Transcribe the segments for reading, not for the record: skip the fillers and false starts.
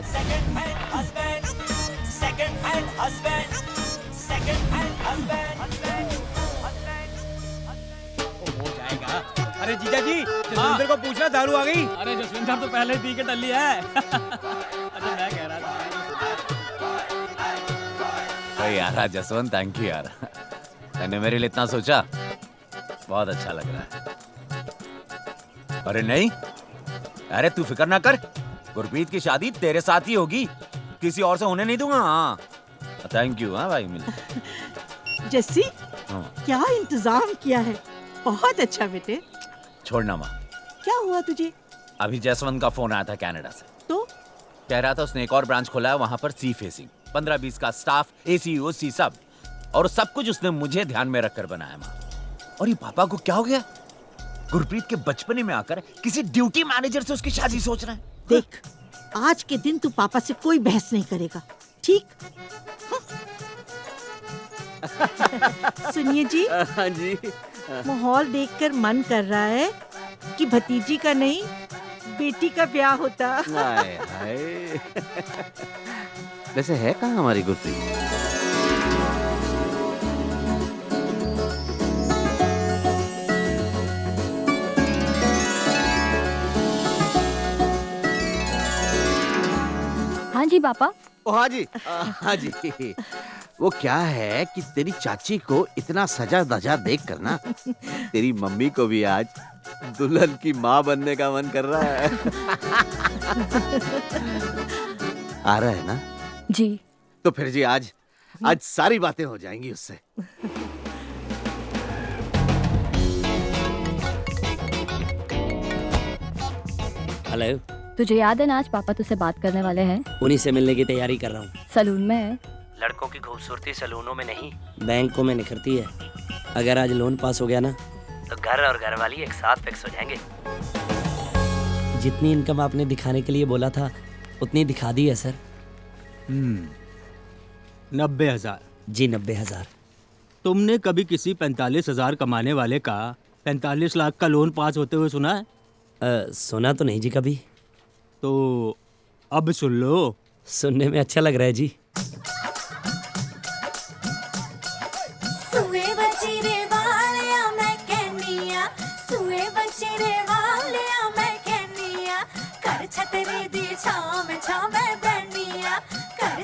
Second hand husband, second hand husband, second hand husband, हो जाएगा। अरे जीजा जी, जसविंदर को पूछना दारू आ गई। अरे जसविंदर तो पहले ही पी के टल्ली है। अच्छा मैं कह रहा था यार जसवंत, थैंक यू यार, तूने मेरे लिए इतना सोचा, बहुत अच्छा लग रहा है। अरे नहीं, अरे तू फिक्र ना कर, गुरप्रीत की शादी तेरे साथ ही होगी, किसी और से होने नहीं दूंगा। हाँ थैंक यू। हाँ भाई मिल। जस्सी, हाँ। क्या इंतजाम किया है, बहुत अच्छा बेटे। छोड़ना माँ। क्या हुआ तुझे? अभी जसवंत का फोन आया था कनाडा से, तो कह रहा था उसने एक और ब्रांच खोला है वहां पर, सी फेसिंग, 15-20 का स्टाफ, एसी ओसी सब, और सब कुछ उसने मुझे ध्यान में रखकर बनाया माँ। और ये पापा को क्या हो गया, गुरप्रीत के बचपने में आकर किसी ड्यूटी मैनेजर से उसकी शादी सोच रहे हैं। देख, आज के दिन तू पापा से कोई बहस नहीं करेगा, ठीक? सुनिए जी। हाँ जी। माहौल देखकर मन कर रहा है कि भतीजी का नहीं, बेटी का ब्याह होता। हाय हाय। वैसे है कहाँ हमारी गुरप्रीत? हाँ जी पापा। ओ हाँ जी, हाँ जी। वो क्या है कि तेरी चाची को इतना सजा धजा देख कर ना, तेरी मम्मी को भी आज दुल्हन की माँ बनने का मन कर रहा है। आ रहा है ना? जी। तो फिर जी आज सारी बातें हो जाएंगी उससे। हेलो। तुझे याद है ना आज पापा तुझसे बात करने वाले हैं? उन्हीं से मिलने की तैयारी कर रहा हूँ। सलून में है। लड़कों की खूबसूरती सलूनों में नहीं, बैंकों में निखरती है। अगर आज लोन पास हो गया ना, तो घर और घरवाली एक साथ फिक्स हो जाएंगे। जितनी इनकम आपने दिखाने के लिए बोला था, उतनी दिखा दी है सर। 90,000। जी 90,000। तुमने कभी किसी 45,000 कमाने वाले का 45 लाख का लोन पास होते हुए सुना है? सुना तो नहीं जी कभी। तो अब सुन लो। सुनने में अच्छा लग रहा है जी।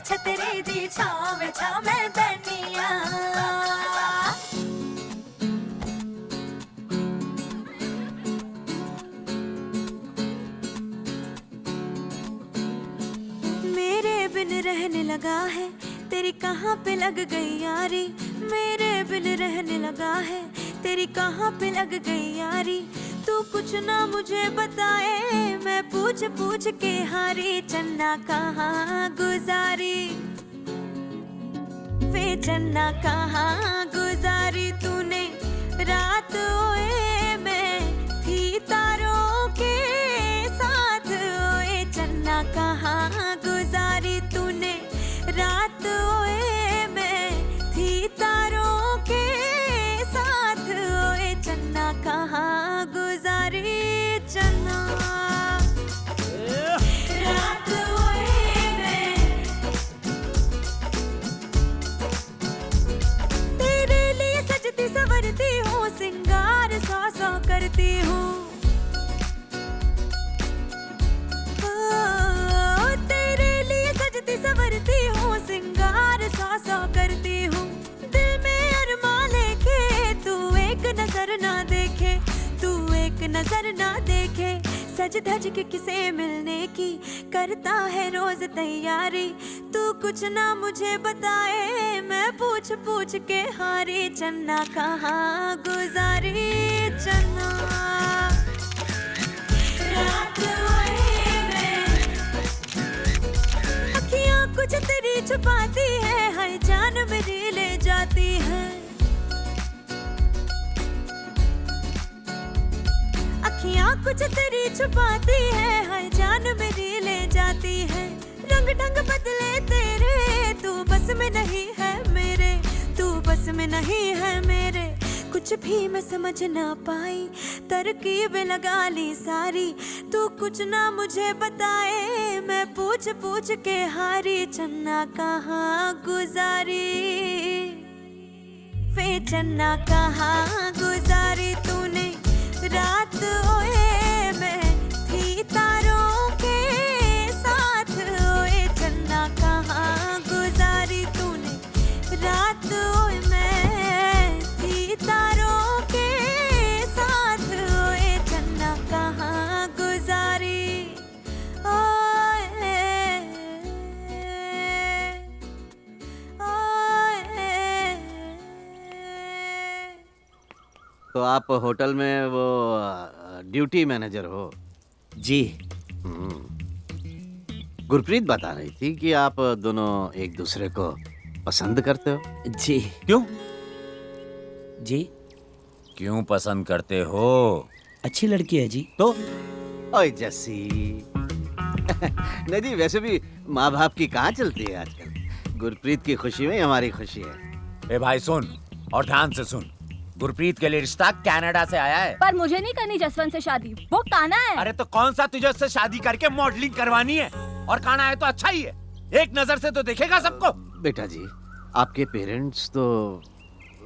छतरी दी छाव में बैनिया। मेरे बिन रहने लगा है, तेरी कहाँ पे लग गई यारी। मेरे बिन रहने लगा है, तेरी कहाँ पे लग गई यारी। तू कुछ ना मुझे बताए, मैं पूछ पूछ के हारी। चन्ना कहाँ गुजारी वे, चन्ना कहाँ गुजारी तूने रात। ओए मैं थी तारों के साथ, ओए चन्ना कहाँ गुजारी तूने रात। ओए मैं थी तारों के साथ, ओए चन्ना कहाँ गुजारी। चन्ना रात ओए मैं तेरे लिए सजती संवरती हूँ, सिंगार सौ करती हूँ। तेरे लिए सजती संवरती हूँ, सिंगार सौ करती हूँ। दिल में अरमा लेके तू एक नजर ना देखे, तू एक नजर ना देखे। सज धज के किसे मिलने की करता है रोज तैयारी। तू कुछ ना मुझे बताए, मैं पूछ पूछ के हारी। चन्ना कहाँ गुजारी। चन्ना रात ओए मैं, अखियाँ कुछ तेरी छुपाती है, हर जान मेरी ले जाती है। अखियाँ कुछ तेरी छुपाती है, हर जान मेरी ले जाती है। रंग ढंग बदले तेरे, तू बस में नहीं है मेरे, तू बस में नहीं है मेरे। कुछ कुछ भी मैं समझ ना पाई, तरकीब लगा ली सारी, तू कुछ ना मुझे बताए, मैं पूछ पूछ के हारी, चन्ना कहाँ गुजारी, वे चन्ना कहाँ गुजारी तूने रात, ओए मैं थी तारों के साथ, ओए चन्ना कहाँ गुजारी तूने रात, ओए मैं थी तारों के साथ, ओए चन्ना कहाँ गुजारी, ओए तो आप होटल में वो ड्यूटी मैनेजर हो? जी। गुरप्रीत बता रही थी कि आप दोनों एक दूसरे को पसंद करते हो। जी। क्यों? जी। क्यों पसंद करते हो? अच्छी लड़की है जी। तो ओए जस्सी नहीं जी, वैसे भी माँ बाप की कहाँ चलती है आजकल। गुरप्रीत की खुशी में हमारी खुशी है। ए भाई सुन, और ध्यान से सुन, गुरप्रीत के लिए रिश्ता कनाडा से आया है। पर मुझे नहीं करनी जसवंत से शादी, वो काना है। अरे तो कौन सा तुझे उससे शादी करके मॉडलिंग करवानी है? और काना है तो अच्छा ही है, एक नजर से तो देखेगा सबको। बेटा जी, आपके पेरेंट्स तो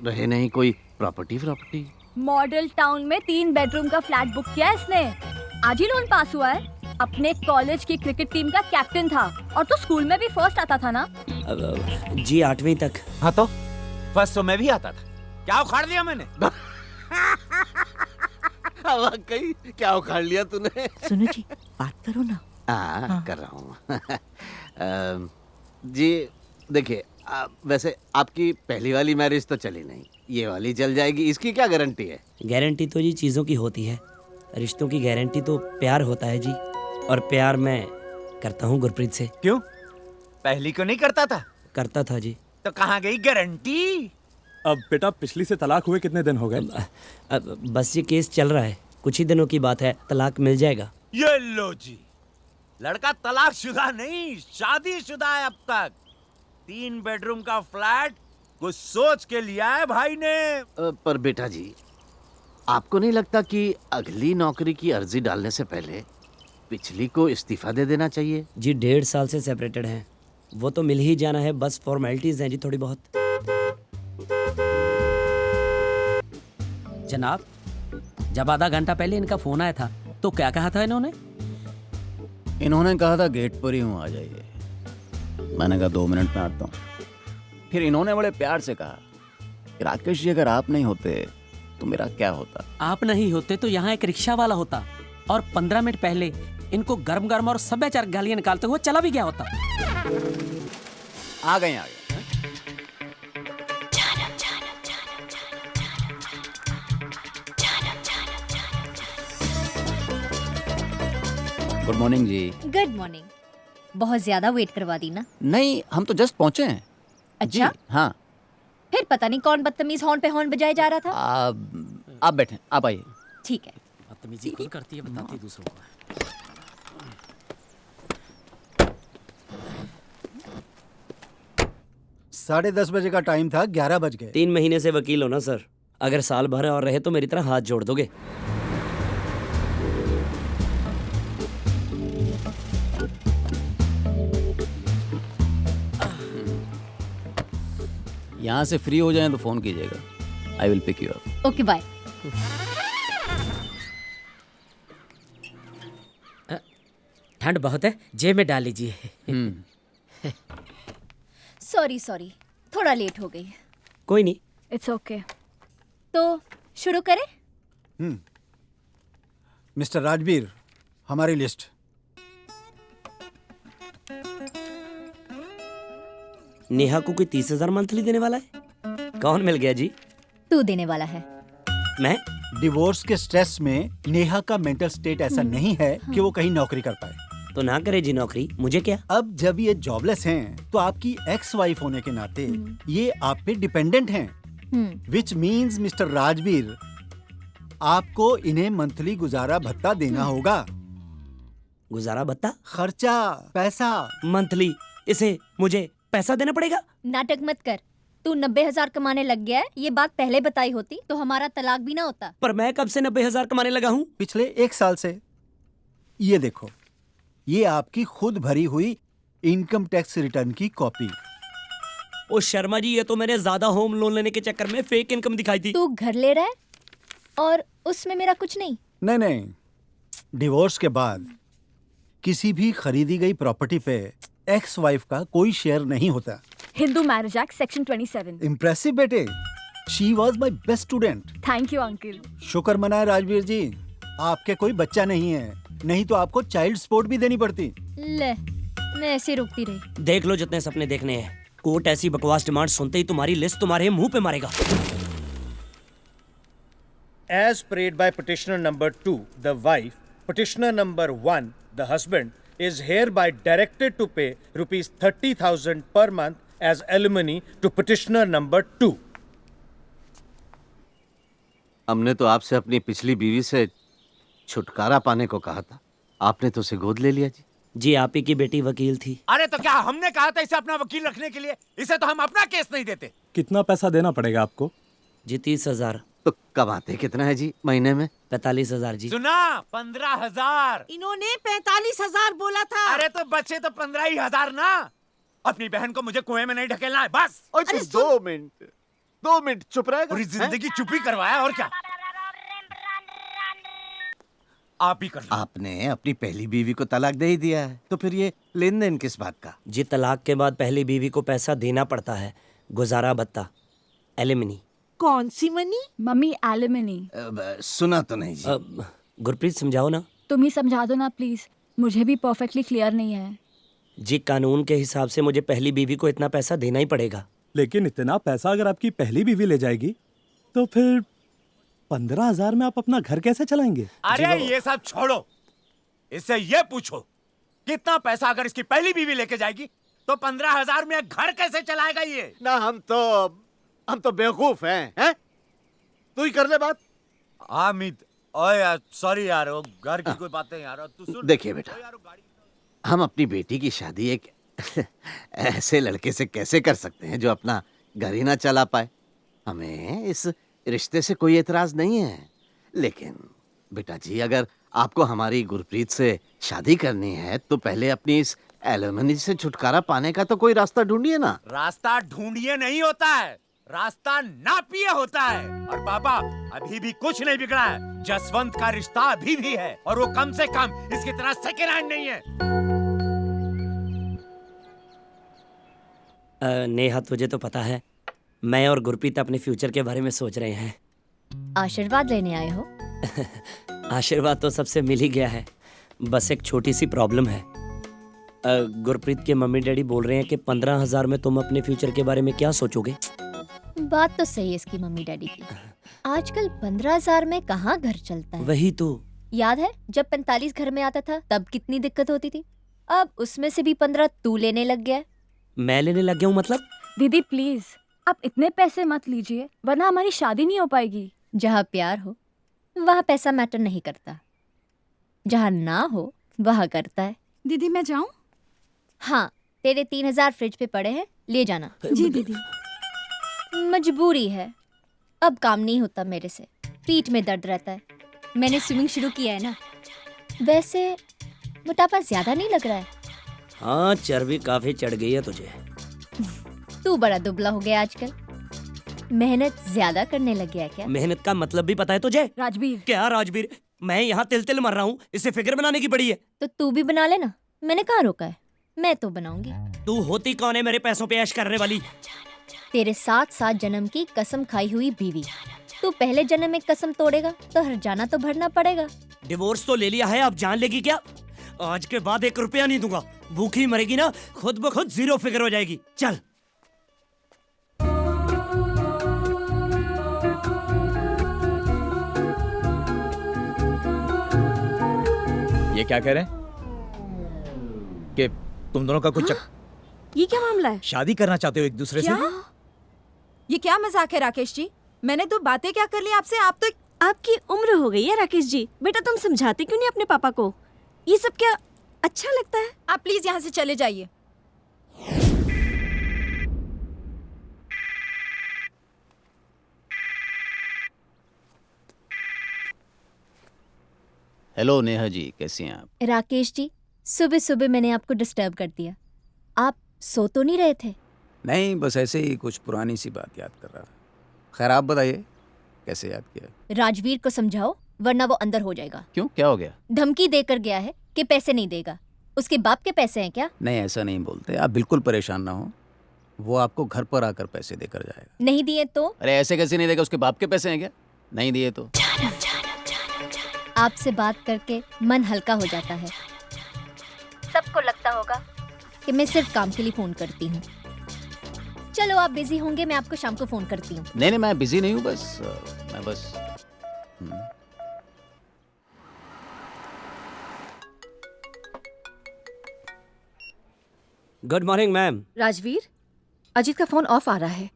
रहे नहीं कोई प्रॉपर्टी? मॉडल टाउन में 3 बेडरूम का फ्लैट बुक किया है इसने, आज ही लोन पास हुआ है। अपने कॉलेज की क्रिकेट टीम का कैप्टन था, और तो स्कूल में भी फर्स्ट आता था ना। जी 8वीं तक। हाँ तो फर्स्ट तो मैं भी आता था, क्या उखाड़ लिया मैंने? वाकई क्या उखाड़ लिया तूने? सुनो जी, बात करो ना। हाँ कर रहा हूँ। जी देखिए, वैसे आपकी पहली वाली मैरिज तो चली नहीं, ये वाली चल जाएगी, इसकी क्या गारंटी है? गारंटी तो जी चीज़ों की होती है, रिश्तों की गारंटी तो प्यार होता है जी, और प्यार मैं करता हूँ गुरप्रीत से। क्यों? पहली को नहीं करता था? करता था जी। तो कहाँ गई गारंटी? अब बेटा पिछली से तलाक हुए कितने दिन हो गए? अब बस ये केस चल रहा है, कुछ ही दिनों की बात है, तलाक मिल जाएगा। ये लो जी, लड़का तलाकशुदा नहीं शादीशुदा है अब तक। 3 बेडरूम का फ्लैट कुछ सोच के लिया है भाई ने। पर बेटा जी, आपको नहीं लगता कि अगली नौकरी की अर्जी डालने से पहले पिछली को इस्तीफा दे देना चाहिए? जी 1.5 साल से सेपरेटेड हैं, वो तो मिल ही जाना है, बस फॉर्मेलिटीज हैं जी थोड़ी बहुत। जनाब, जब आधा घंटा पहले इनका फोन आया था तो क्या कहा था इन्होंने? इन्होंने कहा था गेट पर ही हूँ, आ जाइए। मैंने कहा 2 मिनट में आता हूँ। फिर इन्होंने बड़े प्यार से कहा कि राकेश जी अगर आप नहीं होते तो मेरा क्या होता? आप नहीं होते तो यहाँ एक रिक्शा वाला होता, और 15 मिनट पहले इनको गर्म गर्म और सभ्याचार गालियां निकालते हुए चला भी गया होता। आ गए। गुड मॉर्निंग जी। Good morning. बहुत ज्यादा वेट करवा दी ना? नहीं, हम तो जस्ट पहुंचे हैं। अच्छा जी, हाँ। फिर पता नहीं कौन बदतमीज हॉर्न पे हॉर्न बजाए जा रहा था। आप बैठें, आप आइए। ठीक है। बदतमीजी खुद करती है, बताती है दूसरों को। 10:30 बजे का टाइम था, 11 बज गए। 3 महीने से वकील हो ना सर, अगर साल भर और रहे तो मेरी तरह हाथ जोड़ दोगे। यहाँ से फ्री हो जाएं तो फोन कीजिएगा। I will pick you up. Okay bye. ठंड बहुत है, जेब में डाल लीजिए। सॉरी थोड़ा लेट हो गई। कोई नहीं, इट्स ओके। तो शुरू करें? मिस्टर राजवीर, हमारी लिस्ट। नेहा को कोई 30,000 मंथली देने वाला है? कौन मिल गया जी? तू देने वाला है। मैं? डिवोर्स के स्ट्रेस में नेहा का मेंटल स्टेट ऐसा नहीं है कि वो कहीं नौकरी कर पाए। तो ना करे जी नौकरी, मुझे क्या। अब जब ये जॉबलेस हैं, तो आपकी एक्स वाइफ होने के नाते ये आप पे डिपेंडेंट हैं, विच मीन्स मिस्टर राजवीर, आपको इन्हें मंथली गुजारा भत्ता देना होगा। गुजारा भत्ता? खर्चा, पैसा। मंथली इसे मुझे पैसा देना पड़ेगा? नाटक मत कर, तू 90,000 कमाने लग गया है, ये बात पहले बताई होती तो हमारा तलाक भी ना होता। पर मैं कब से 90,000 कमाने लगा हूँ? पिछले 1 साल से। ये देखो, ये आपकी खुद भरी हुई इनकम टैक्स रिटर्न की कॉपी। ओ शर्मा जी, ये तो मैंने ज्यादा होम लोन लेने के चक्कर में फेक इनकम दिखाई थी। तू घर ले रहा है और उसमें मेरा कुछ नहीं। नहीं, डिवोर्स के बाद किसी भी खरीदी गई प्रॉपर्टी पे एक्स वाइफ का कोई शेयर नहीं होता। Hindu Marriage Act section 27। Impressive बेटे, she was my best student. Thank you uncle. शुक्र मनाए राजवीर जी, आपके कोई बच्चा नहीं है, नहीं तो आपको चाइल्ड सपोर्ट भी देनी पड़ती। ले, मैं ऐसे रुकती रही। देख लो जितने सपने देखने हैं, कोर्ट ऐसी बकवास डिमांड सुनते ही तुम्हारी लिस्ट तुम्हारे मुंह पे मारेगा। As prayed by petitioner number 2, the wife, petitioner number 1, the husband, is hereby directed to pay rupees 30,000 per month as alimony to petitioner number 2. हमने तो आपसे अपनी पिछली बीवी से छुटकारा पाने को कहा था, आपने तो उसे गोद ले लिया जी। जी, आप ही की बेटी वकील थी। अरे तो क्या हमने कहा था इसे अपना वकील रखने के लिए? इसे तो हम अपना केस नहीं देते। कितना पैसा देना पड़ेगा आपको? जी 30,000। तो कमाते कितना है जी महीने में? 45,000 जी। सुना, 15,000। इन्होंने 45,000 बोला था। अरे तो बचे तो 15,000 ना। अपनी बहन को मुझे कुएं में नहीं ढकेलना है, बस। अरे 2 मिनट चुप रहेगा? पूरी जिंदगी चुप ही करवाया, और क्या। आप ही कर लो। आपने अपनी पहली बीवी को तलाक दे ही दिया है, तो फिर ये लेन देन किस बात का? जी, तलाक के बाद पहली बीवी को पैसा देना पड़ता है, गुजारा भत्ता, एलिमनी। कौन सी मनी? Mummy alimony. सुना तो नहीं जी। गुरप्रीत समझाओ ना। तुम ही समझा दो ना प्लीज, मुझे भी परफेक्टली क्लियर नहीं है। जी, कानून के हिसाब से मुझे पहली बीवी को इतना पैसा देना ही पड़ेगा। लेकिन इतना पैसा अगर आपकी पहली बीवी ले जाएगी तो फिर 15,000 में आप अपना घर कैसे चलाएंगे? अरे ये सब छोड़ो, इससे ये पूछो कितना पैसा अगर इसकी पहली बीवी लेके जाएगी तो 15,000 में घर कैसे चलाएगा ये? ना हम तो बेवकूफ हैं? तू ही कर ले बात। अमित, ओए यार, सॉरी यार, वो घर की कोई बातें यार, तू सुन। देखिए बेटा, हम अपनी बेटी की शादी एक ऐसे लड़के से कैसे कर सकते हैं जो अपना घर ही ना चला पाए? हमें इस रिश्ते से कोई एतराज नहीं है, लेकिन बेटा जी, अगर आपको हमारी गुरप्रीत से शादी करनी है तो पहले अपनी इस एलिमनी से छुटकारा पाने का तो कोई रास्ता ढूंढिए ना। रास्ता ढूंढिए नहीं होता है, रास्ता नापिए होता है। और पापा, अभी भी कुछ नहीं बिगड़ा है। जसवंत का रिश्ता अभी भी है, और वो कम से कम इसकी तरह सेकेंड हैंड नहीं है। नेहा, तुझे तो पता है मैं और गुरप्रीत अपने फ्यूचर के बारे में सोच रहे हैं। आशीर्वाद लेने आए हो? आशीर्वाद तो सबसे मिल ही गया है, बस एक छोटी सी प्रॉब्लम है। गुरप्रीत के मम्मी डैडी बोल रहे हैं कि 15,000 में तुम अपने फ्यूचर के बारे में क्या सोचोगे? बात तो सही है इसकी मम्मी डैडी की। आजकल 15,000 में कहाँ घर चलता है? वही तो। याद है जब 45 घर में आता था तब कितनी दिक्कत होती थी? अब उसमें से भी 15 तू लेने लग गया है। मैं लेने लग गया हूँ मतलब? दीदी प्लीज, आप इतने पैसे मत लीजिए, वरना हमारी शादी नहीं हो पाएगी। जहाँ प्यार हो वहाँ पैसा मैटर नहीं करता, जहाँ ना हो वहाँ करता है। दीदी मैं जाऊँ? हाँ, तेरे 3,000 फ्रिज पे पड़े हैं, ले जाना। जी दीदी। मजबूरी है, अब काम नहीं होता मेरे से, पीठ में दर्द रहता है। मैंने स्विमिंग शुरू किया है ना। वैसे मोटापा ज्यादा नहीं लग रहा है? हाँ, चर्बी काफी चढ़ गई है तुझे। तू बड़ा दुबला हो गया आजकल, मेहनत ज्यादा करने लग गया है क्या? मेहनत का मतलब भी पता है तुझे? राजवीर। क्या राजवीर? मैं यहाँ तिल तिल मर रहा हूँ, इसे फिगर बनाने की पड़ी है। तो तू भी बना लेना, मैंने कहाँ रोका है, मैं तो बनाऊंगी। तू होती कौन है मेरे पैसों पे ऐश करने वाली? तेरे 7 जन्म की कसम खाई हुई बीवी। तू पहले जन्म में कसम तोड़ेगा तो हर जाना तो भरना पड़ेगा। डिवोर्स तो ले लिया है, अब जान लेगी क्या? आज के बाद 1 रुपया नहीं दूंगा। भूखी मरेगी ना, खुद ब खुद 0 फिगर हो जाएगी। चल। ये क्या कह रहे हैं कि तुम दोनों का कुछ ये क्या मामला है? शादी करना चाहते हो एक दूसरे से? ये क्या मजाक है राकेश जी? मैंने तो बातें क्या कर ली आपसे, आप तो आपकी उम्र हो गई है राकेश जी। बेटा तुम समझाते क्यों नहीं अपने पापा को? ये सब क्या अच्छा लगता है? आप प्लीज यहाँ से चले जाइए। हेलो नेहा जी, कैसी हैं आप? राकेश जी, सुबह सुबह मैंने आपको डिस्टर्ब कर दिया। आप सो तो नहीं रहे थे? नहीं, बस ऐसे ही कुछ पुरानी सी बात याद कर रहा था। खैर आप बताइए, कैसे याद किया? राजवीर को समझाओ, वरना वो अंदर हो जाएगा। क्यों, क्या हो गया? धमकी देकर गया है कि पैसे नहीं देगा। उसके बाप के पैसे हैं क्या? नहीं, ऐसा नहीं बोलते। आप बिल्कुल परेशान ना हो, वो आपको घर पर आकर पैसे देकर जाएगा। नहीं दिए तो? अरे ऐसे कैसे नहीं देगा? उसके बाप के पैसे हैं क्या? नहीं दिए तो? आपसे बात करके मन हल्का हो जाता है। सबको लगता होगा कि मैं सिर्फ काम के लिए फोन करती हूँ। चलो आप बिजी होंगे, मैं आपको शाम को फोन करती हूँ। नहीं, मैं बिजी नहीं हूँ, मैं बस good morning ma'am. Rajveer, Ajit का फोन ऑफ आ रहा है।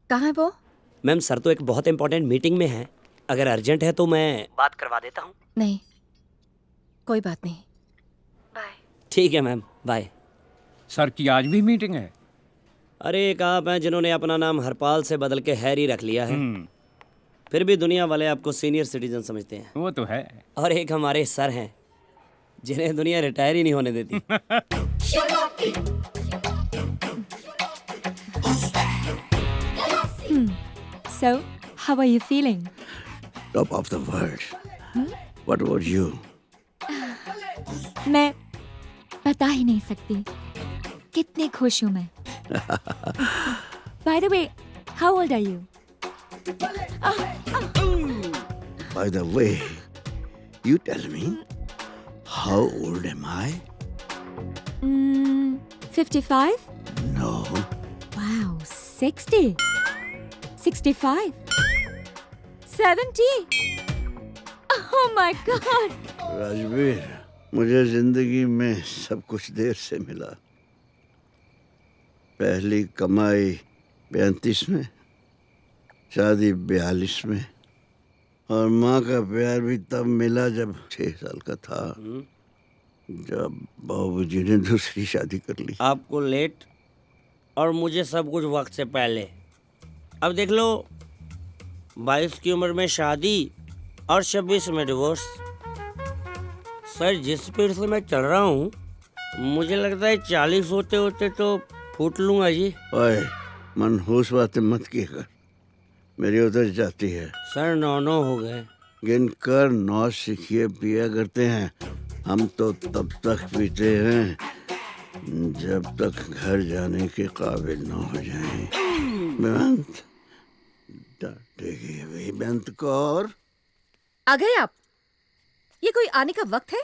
कहाँ है वो? मैम सर तो एक बहुत इंपॉर्टेंट मीटिंग में है, अगर अर्जेंट है तो मैं बात करवा देता हूँ। नहीं, कोई बात नहीं। ठीक है मैम, बाय। सर की आज भी मीटिंग है? अरे एक आप हैं जिन्होंने अपना नाम हरपाल से बदल के हैरी रख लिया है, फिर भी दुनिया वाले आपको सीनियर सिटीजन समझते हैं। वो तो है। और एक हमारे सर हैं जिन्हें दुनिया रिटायर ही नहीं होने देती। So, how are you feeling? Top of the world. What about you? मैं बता ही नहीं सकती कितनी खुश हूँ मैं। By the way, how old are you? By the way, you tell me, how old am I? 55? No. Wow, 60. 65. 70. Oh my God. Rajveer, मुझे जिंदगी में सब कुछ देर से मिला। पहली कमाई 35 में, शादी 42 में, और माँ का प्यार भी तब मिला जब 6 साल का था, जब बाबूजी ने दूसरी शादी कर ली। आपको लेट और मुझे सब कुछ वक्त से पहले। अब देख लो, 22 की उम्र में शादी और 26 में डिवोर्स। सर जिस स्पीड से मैं चल रहा हूँ, मुझे लगता है 40 होते होते तो फूट लूंगा जी। ओए, मनहूस बातें मत किया कर, मेरी उधर जाती है। सर 9 हो गए। गिनकर 9 सीखिए पिया करते हैं। हम तो तब तक पीते हैं जब तक घर जाने के काबिल न हो जाएं। बेअंत, डांटेगी अभी बेअंत को। और आ गए आप? ये कोई आने का वक्त है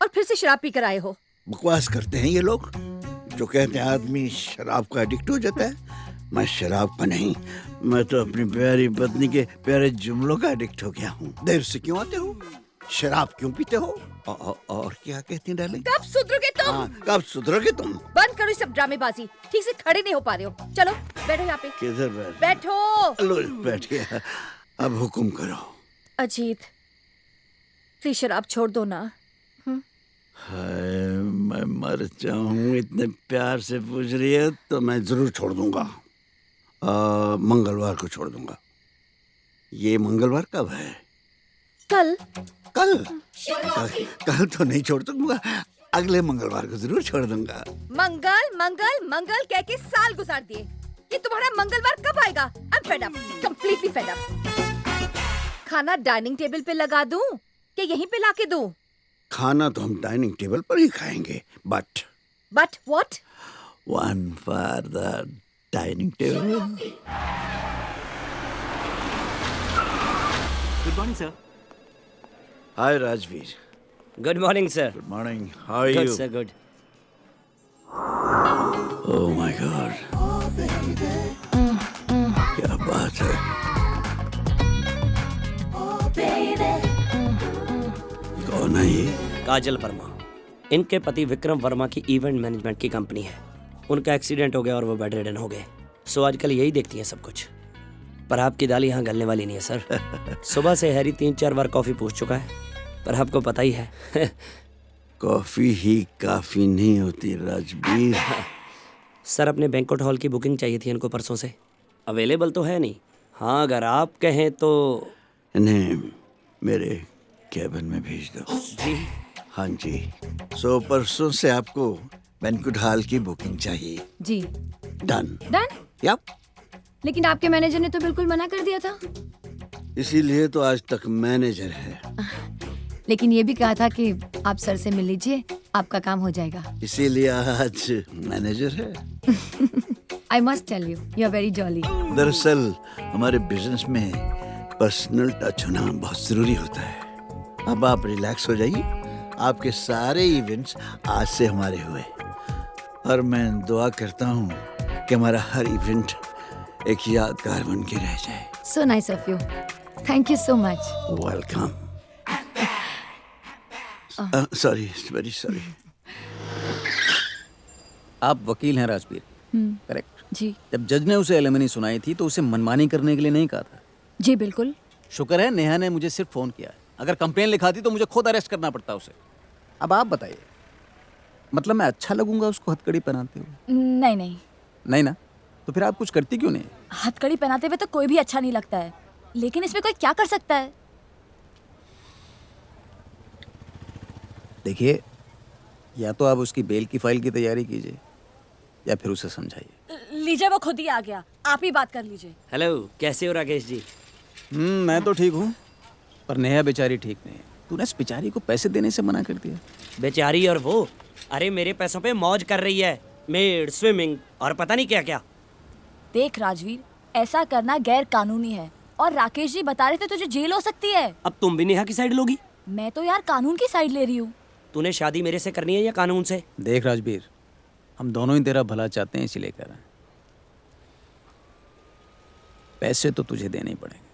और फिर से शराब पी कर आए हो? बकवास करते हैं ये लोग जो कहते हैं आदमी शराब का एडिक्ट हो जाता है। मैं शराब का नहीं, मैं तो अपनी प्यारी पत्नी के प्यारे जुमलों का एडिक्ट हो गया हूँ। देर से क्यों आते हो? शराब क्यों पीते हो? और क्या कहती हैं डार्लिंग? कब सुधरोगे तुम? कब सुधरोगे तुम? बंद करो ये सब ड्रामेबाजी। ठीक से खड़े नहीं हो पा रहे हो। चलो बैठो यहाँ पे। किधर बैठो। लो, बैठ गया। अब हुक्म करो। अजीत, प्लीज शराब छोड़ दो ना। हाय, मैं मर जाऊं, इतने प्यार से पूछ रही है तो मैं जरूर छोड़ दूंगा। मंगलवार को छोड़ दूंगा। ये मंगलवार कब है? कल। कल तो नहीं छोड़ दूंगा, अगले मंगलवार को जरूर छोड़ दूंगा। मंगल मंगल मंगल कह के साल गुजार दिए। ये तुम्हारा मंगलवार कब आएगा? I'm fed up, completely fed up। खाना डाइनिंग टेबल पे लगा दूं कि यहीं पे लाके दूं? खाना तो हम डाइनिंग टेबल पर ही खाएंगे, but what? One for the dining table. Good morning, sir. Hi, Rajveer. Good morning, sir. Good morning. How are Good, you? sir, good. Oh my God. क्या बात है? कौन है ये? काजल वर्मा। इनके पति विक्रम वर्मा की इवेंट मैनेजमेंट की कंपनी है। उनका एक्सीडेंट हो गया और वो बेड रिडन हो गए। सो आजकल यही देखती हैं सब कुछ। पर आपकी दाल यहाँ गलने वाली नहीं है सर। सुबह से हैरी 3-4 बार कॉफी पूछ चुका है, पर आपको पता ही है। कॉफी ही काफी नहीं होती राजवीर। सर अपने बैंक्वेट हॉल की बुकिंग चाहिए थी इनको परसों से। अवेलेबल तो है नहीं। हाँ अगर आप कहें तो। इन्हें मेरे कैबिन में भेज दो। जी। हाँ जी। सो परसों से आपको बैंक्वेट हॉल की बुकिंग चाहिए। जी। डन। डन। यप। लेकिन आपके मैनेजर ने तो बिल्कुल मना कर दिया था। इसीलिए तो आज तक मैनेजर है। लेकिन ये भी कहा था कि आप सर से मिल लीजिए, आपका काम हो जाएगा। इसीलिए आज मैनेजर है। I must tell you, you are very jolly. दरअसल हमारे बिजनेस में पर्सनल टच होना बहुत जरूरी होता है। अब आप रिलैक्स हो जाइए। आपके सारे इवेंट्स आज से हमारे हुए और मैं दुआ करता हूँ कि हमारा हर इवेंट एक यादगार बन के रह जाए। So nice of you. Thank you so much. Welcome. Sorry, very sorry. आप वकील हैं राजवीर, करेक्ट? जी। जब जज ने उसे एलिमनी सुनाई थी तो उसे मनमानी करने के लिए नहीं कहा था। जी बिल्कुल। शुक्र है नेहा ने मुझे सिर्फ फोन किया है। अगर कंप्लेन लिखाती तो मुझे खुद अरेस्ट करना पड़ता उसे। अब आप बताइए, मतलब मैं अच्छा लगूंगा उसको हथकड़ी पहनाते हुए? नहीं नहीं, नहीं ना, तो फिर आप कुछ करती क्यों नहीं? हथकड़ी पहनाते हुए तो कोई भी अच्छा नहीं लगता है, लेकिन इसमें कोई क्या कर सकता है? देखिए, या तो आप उसकी बेल की फाइल की तैयारी कीजिए या फिर उसे समझाइए। लीजिए, वो खुद ही आ गया, आप ही बात कर लीजिए। हेलो, कैसे हो राकेश जी? मैं तो ठीक हूँ, पर नेहा बेचारी ठीक नहीं है। तूने इस बेचारी को पैसे देने से मना कर दिया। बेचारी और वो? अरे मेरे पैसों पे मौज कर रही है, मेड, स्विमिंग और पता नहीं क्या क्या। देख राजवीर, ऐसा करना गैर कानूनी है और राकेश जी बता रहे थे तुझे जेल हो सकती है। अब तुम भी नेहा की साइड लोगी? मैं तो यार कानून की साइड ले रही हूँ। तूने शादी मेरे से करनी है या कानून से? देख राजवीर, हम दोनों ही तेरा भला चाहते हैं, इसीलिए कर रहे हैं। पैसे तो तुझे देने ही पड़ेंगे।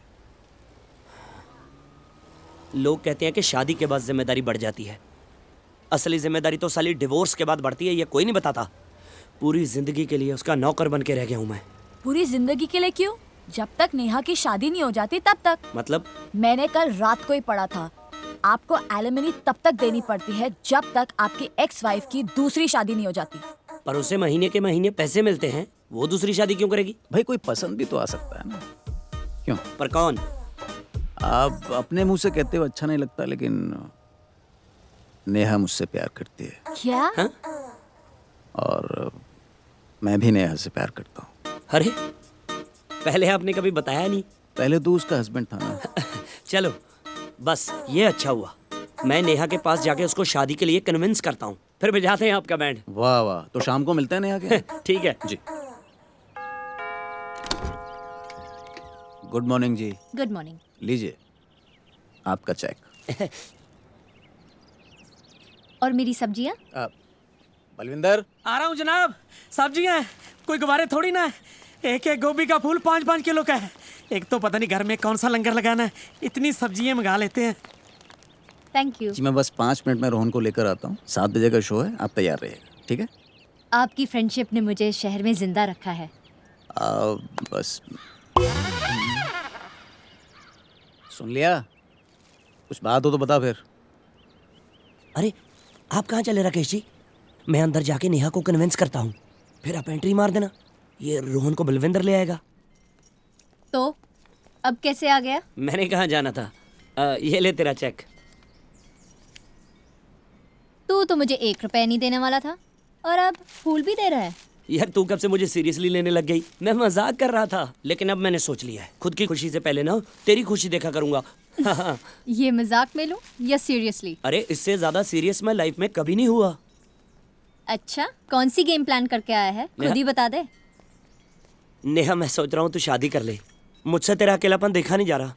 लोग कहते हैं कि शादी के बाद जिम्मेदारी बढ़ जाती है। असली जिम्मेदारी तो साली डिवोर्स के बाद बढ़ती है, ये कोई नहीं बताता। पूरी जिंदगी के लिए उसका नौकर बन के रह गया हूँ मैं। पूरी जिंदगी के लिए क्यों? जब तक नेहा की शादी नहीं हो जाती तब तक। मतलब? मैंने कल रात को ही पढ़ा था, आपको एलिमनी तब तक देनी पड़ती है जब तक आपकी एक्स वाइफ की दूसरी शादी नहीं हो जाती। पर उसे महीने के महीने पैसे मिलते हैं, वो दूसरी शादी क्यों करेगी? भाई कोई पसंद भी तो आ सकता है ना। क्यों? पर कौन? आप अपने मुंह से कहते हो अच्छा नहीं लगता, लेकिन नेहा मुझसे प्यार करती है। क्या? हा? और मैं भी नेहा से प्यार करता हूँ। अरे पहले आपने कभी बताया नहीं। पहले तो उसका हस्बैंड था ना। चलो बस ये अच्छा हुआ, मैं नेहा के पास जाके उसको शादी के लिए कन्विंस करता हूँ, फिर बजाते हैं आपका बैंड। वाह वाह, तो शाम को मिलते हैं नेहा के। ठीक है जी। गुड मॉर्निंग जी। Good morning. लीजिए आपका चेक। और मेरी सब्जियाँ? बलविंदर। आ रहा हूँ जनाब। सब्जियाँ कोई गुब्बारे थोड़ी ना, एक एक गोभी का फूल 5-5 किलो का है। एक तो पता नहीं घर में कौन सा लंगर लगाना है, इतनी सब्जियाँ मंगा लेते हैं। थैंक यू जी मैं बस 5 मिनट में रोहन को लेकर आता हूँ। 7 बजे का शो है, आप तैयार रहिएगा, ठीक है? आपकी फ्रेंडशिप ने मुझे शहर में जिंदा रखा है। बस सुन लिया? कुछ बात हो तो बता फिर। अरे आप कहाँ चले राकेश जी? मैं अंदर जाके नेहा को कन्विंस करता हूँ, फिर आप एंट्री मार देना, ये रोहन को बलविंदर ले आएगा। तो अब कैसे आ गया? मैंने कहाँ जाना था। ये ले तेरा चेक। तू तो मुझे 1 रुपया नहीं देने वाला था और अब फूल भी दे रहा है। यार तू कब से मुझे सीरियसली लेने लग गई? मैं मजाक कर रहा था, लेकिन अब मैंने सोच लिया है खुद की खुशी से पहले ना तेरी खुशी देखा करूंगा। ये मजाक में लूं या सीरियसली? अरे इससे ज्यादा सीरियस मैं लाइफ में कभी नहीं हुआ। अच्छा, कौन सी गेम प्लान करके आया है? खुद ही बता दे। नेहा मैं सोच रहा हूँ तू शादी कर ले, मुझसे तेरा अकेलापन देखा नहीं जा रहा।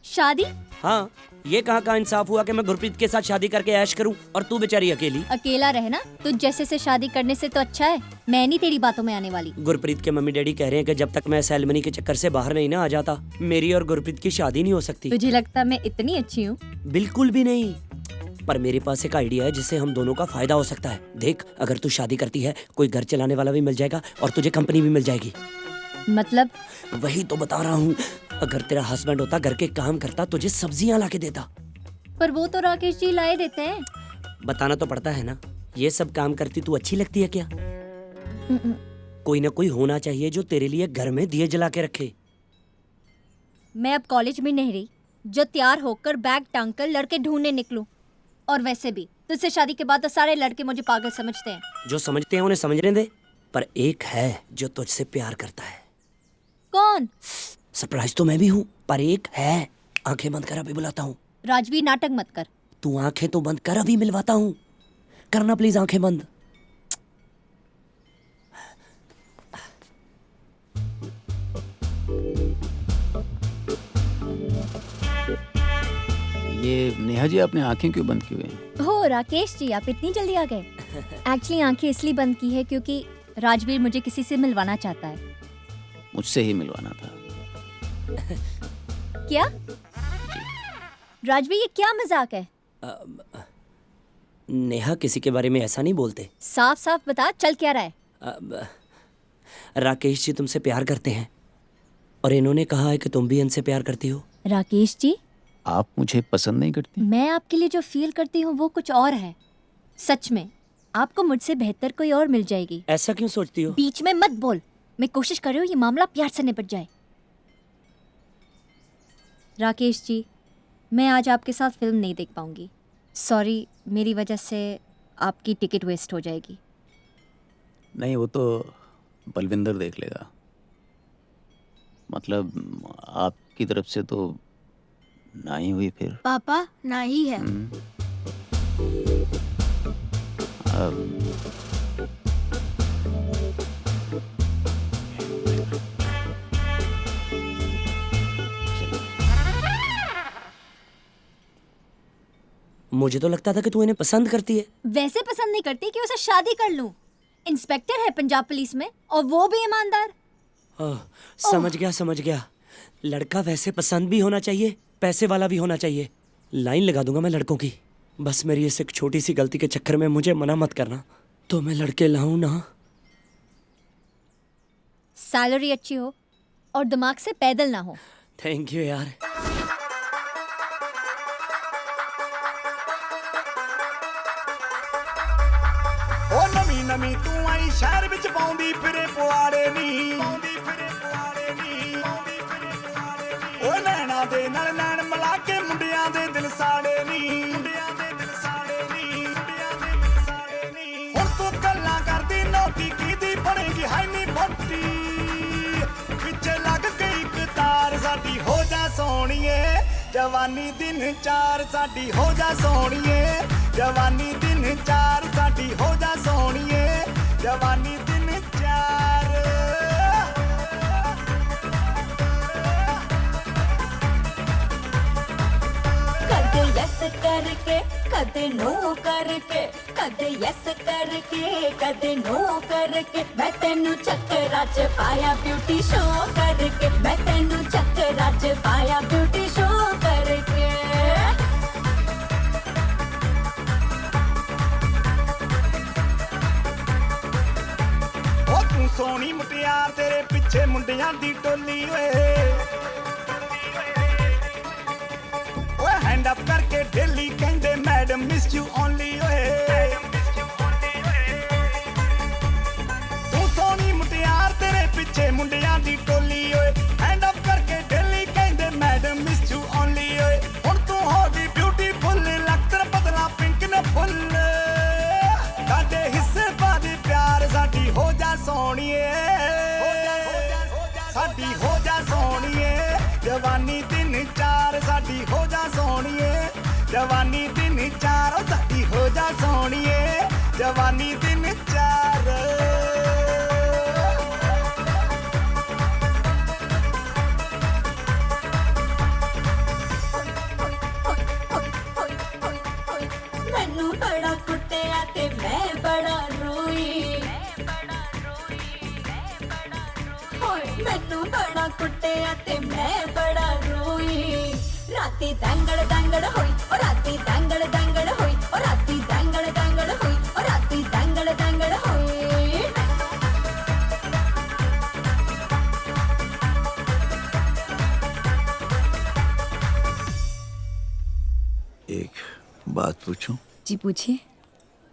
शादी? हाँ, ये कहाँ इंसाफ हुआ कि मैं गुरप्रीत के साथ शादी करके ऐश करूं और तू बेचारी अकेली। अकेला रहना तुझ जैसे से शादी करने से तो अच्छा है। मैं नहीं तेरी बातों में आने वाली। गुरप्रीत के मम्मी डैडी कह रहे हैं कि जब तक मैं सेरेमनी के चक्कर से बाहर नहीं ना आ जाता, मेरी और गुरप्रीत की शादी नहीं हो सकती। तुझे लगता मैं इतनी अच्छी हूँ? बिल्कुल भी नहीं, पर मेरे पास एक आइडिया है जिससे हम दोनों का फायदा हो सकता है। देख, अगर तू शादी करती है कोई घर चलाने वाला भी मिल जाएगा और तुझे कंपनी भी मिल जाएगी। मतलब? वही तो बता रहा हूँ, अगर तेरा हस्बैंड होता, घर के काम करता, तुझे सब्जियां ला के देता। पर वो तो राकेश जी लाए देते हैं। बताना तो पड़ता है ना। ये सब काम करती तू अच्छी लगती है क्या? कोई ना कोई होना चाहिए जो तेरे लिए घर में दिए जला के रखे। मैं अब कॉलेज में नहीं रही, जो तैयार होकर बैग टांग कर लड़के ढूंढने निकलूं। और वैसे भी तुझसे शादी के बाद तो सारे लड़के मुझे पागल समझते हैं। जो समझते हैं उन्हें समझने दे, पर एक है जो तुझसे प्यार करता है। कौन? सरप्राइज तो मैं भी हूँ, पर एक है। आंखें बंद कर, अभी बुलाता हूँ। राजवीर नाटक मत कर। तू आंखें तो बंद कर, अभी मिलवाता हूँ। करना प्लीज आंखें बंद। ये नेहा जी, आपने आंखें क्यों बंद की हुई हैं? हो राकेश जी, आप इतनी जल्दी आ गए। एक्चुअली आंखें इसलिए बंद की है क्योंकि राजवीर मुझे किसी से मिलवाना चाहता है। मुझसे ही मिलवाना था। क्या राजवीर, ये क्या मजाक है? नेहा किसी के बारे में ऐसा नहीं बोलते। साफ साफ बता, चल क्या रहा है? राकेश जी तुमसे प्यार करते हैं और इन्होंने कहा है कि तुम भी इनसे प्यार करती हो। राकेश जी, आप मुझे पसंद नहीं करती? मैं आपके लिए जो फील करती हूँ वो कुछ और है। सच में आपको मुझसे बेहतर कोई और मिल जाएगी। ऐसा क्यों सोचती हो? बीच में मत बोल। मैं कोशिश कर रही हूँ ये मामला प्यार से निपट जाए। राकेश जी, मैं आज आपके साथ फिल्म नहीं देख पाऊंगी। सॉरी, मेरी वजह से आपकी टिकट वेस्ट हो जाएगी। नहीं, वो तो बलविंदर देख लेगा। मतलब आपकी तरफ से तो ना ही हुई फिर। पापा ना ही है। मुझे तो लगता था कि तू इन्हें पसंद करती है। वैसे पसंद नहीं करती कि उसे शादी कर लूं। इंस्पेक्टर है पंजाब पुलिस में और वो भी ईमानदार। समझ गया। लड़का वैसे पसंद भी होना चाहिए, पैसे वाला भी होना चाहिए। लाइन लगा दूंगा मैं लड़कों की। बस मेरी इस एक छोटी सी गलती के चक्कर में मुझे मना मत करना, तो मैं लड़के लाऊं ना। सैलरी अच्छी हो और दिमाग से पैदल ना हो। थैंक यू यार। ओ नमी नमी तू आई शहर विच पाउंदी फिरे पुआड़े नी। ओ नैना दे नाल नैन मिला के मुंडियां दे दिल साड़े नी। हुण तू गल्लां करदी नौटी कीदी बनेगी हाई नी मोटी। पिछे लग गई इक तार साडी हो जा सोहणीए। जवानी दिन चार साडी हो जा सोहणीए। जवानी दिन चार साडी हो जा सोहणीए। जवानी दिन चार। कदे यस करके कदे नो करके, कदे यस करके कदे नो करके, मैं तेनू चक्करा च पाया ब्यूटी शो करके। मैं तेनू चक्करा च पाया ब्यूटी शो करके। ओ तू सोहनी मुटियार तेरे पिछे मुंडियां दी टोली ओए। ओए हैंड अप करके डेली कहंदे मैडम मिस यू ओनली ओए। तू सोहनी मुटियार तेरे पिछे मुंडियां दी टोली ओए। हैंड अप करके डेली कहंदे मैडम मिस यू ओनली ओए। हुण तू हो गई ब्यूटीफुल, लक्तर बदला पिंक न फुल। काटे हिस्से पादे प्यार साडी हो जा सोहणीए। साडी हो जा सोहणीए। जवानी दिन चार साडी हो जा सोहणीए। जवानी दिन चार साडी हो जा सोहणीए। जवानी दिन चार। मैनू बड़ा कुटिया ते मैं बड़ा रोई। मैनू बड़ा कुटिया ते मैं बड़ा रोई। राती दंगड़ दंगड़ होई और राती दंगड़ दंगड़ होई और राती दंगड़ दंगड़ होई और राती दंगड़ दंगड़ होई। एक बात पूछूं? जी पूछिए।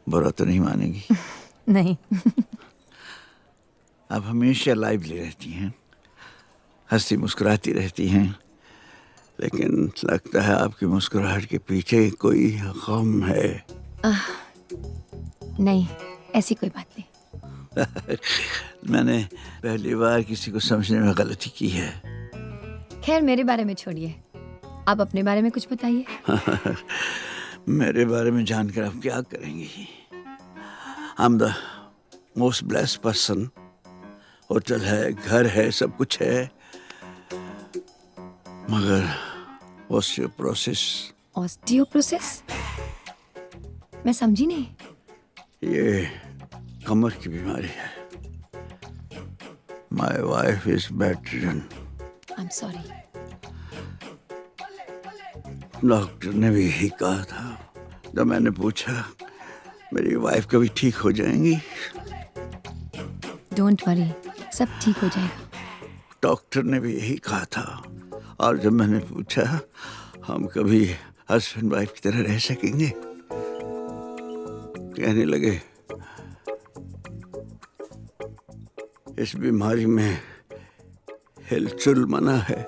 बुरा तो नहीं मानेगी? नहीं। आप हमेशा लाइवली रहती हैं, हंसती मुस्कुराती रहती हैं, लेकिन लगता है आपकी मुस्कुराहट के पीछे कोई गम है। नहीं, ऐसी कोई बात नहीं। मैंने पहली बार किसी को समझने में गलती की है। खैर मेरे बारे में छोड़िए, आप अपने बारे में कुछ बताइए। मेरे बारे में जानकर आप क्या करेंगी? I am the most blessed person. Hotel है, घर है, सब कुछ है, मगर ऑस्टियोप्रोसिस? मैं समझी नहीं। ये कमर की बीमारी है। My wife is bedridden. I am sorry. Doctor ने भी यही कहा था। जब मैंने पूछा मेरी वाइफ कभी ठीक हो जाएंगी, डोंट वरी, सब ठीक हो जाएगा। डॉक्टर ने भी यही कहा था। और जब मैंने पूछा हम कभी हस्बैंड वाइफ की तरह रह सकेंगे, कहने लगे इस बीमारी में हिलचुल मना है।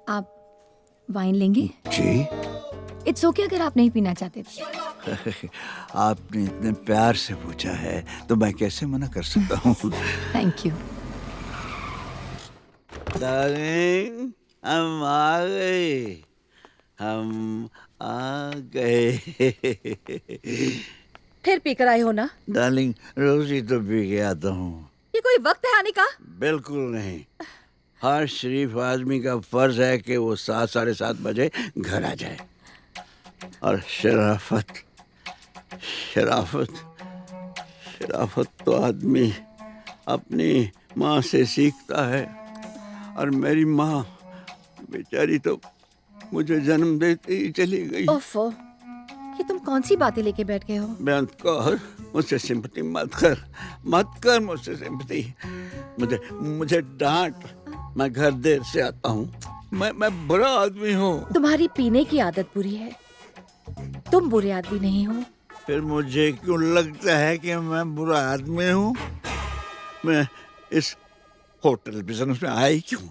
आप वाइन लेंगे? जी। इट्स ओके अगर आप नहीं पीना चाहते तो। आपने इतने प्यार से पूछा है तो मैं कैसे मना कर सकता हूँ। Thank you. डार्लिंग, हम आ गए, हम आ गए। फिर पीकर आए हो ना? डार्लिंग, रोज ही तो पी के आता हूँ। ये कोई वक्त है आने का? बिल्कुल नहीं। हर शरीफ आदमी का फर्ज है कि वो 7, 7:30 बजे घर आ जाए। और शराफत शराफत शराफत तो आदमी अपनी माँ से सीखता है। और मेरी माँ बेचारी तो मुझे जन्म देते ही चली गई। ओफो, ये तुम कौन सी बातें लेके बैठ गए हो? बेअंत कौर, मुझसे सिंपैथी मत कर मुझसे सिंपैथी। मुझे डांट, मैं घर देर से आता हूँ। मैं बुरा आदमी हूँ। तुम्हारी पीने की आदत बुरी है, तुम बुरे आदमी नहीं हो। फिर मुझे क्यों लगता है कि मैं बुरा आदमी हूँ? मैं इस होटल बिजनेस में आई क्यों?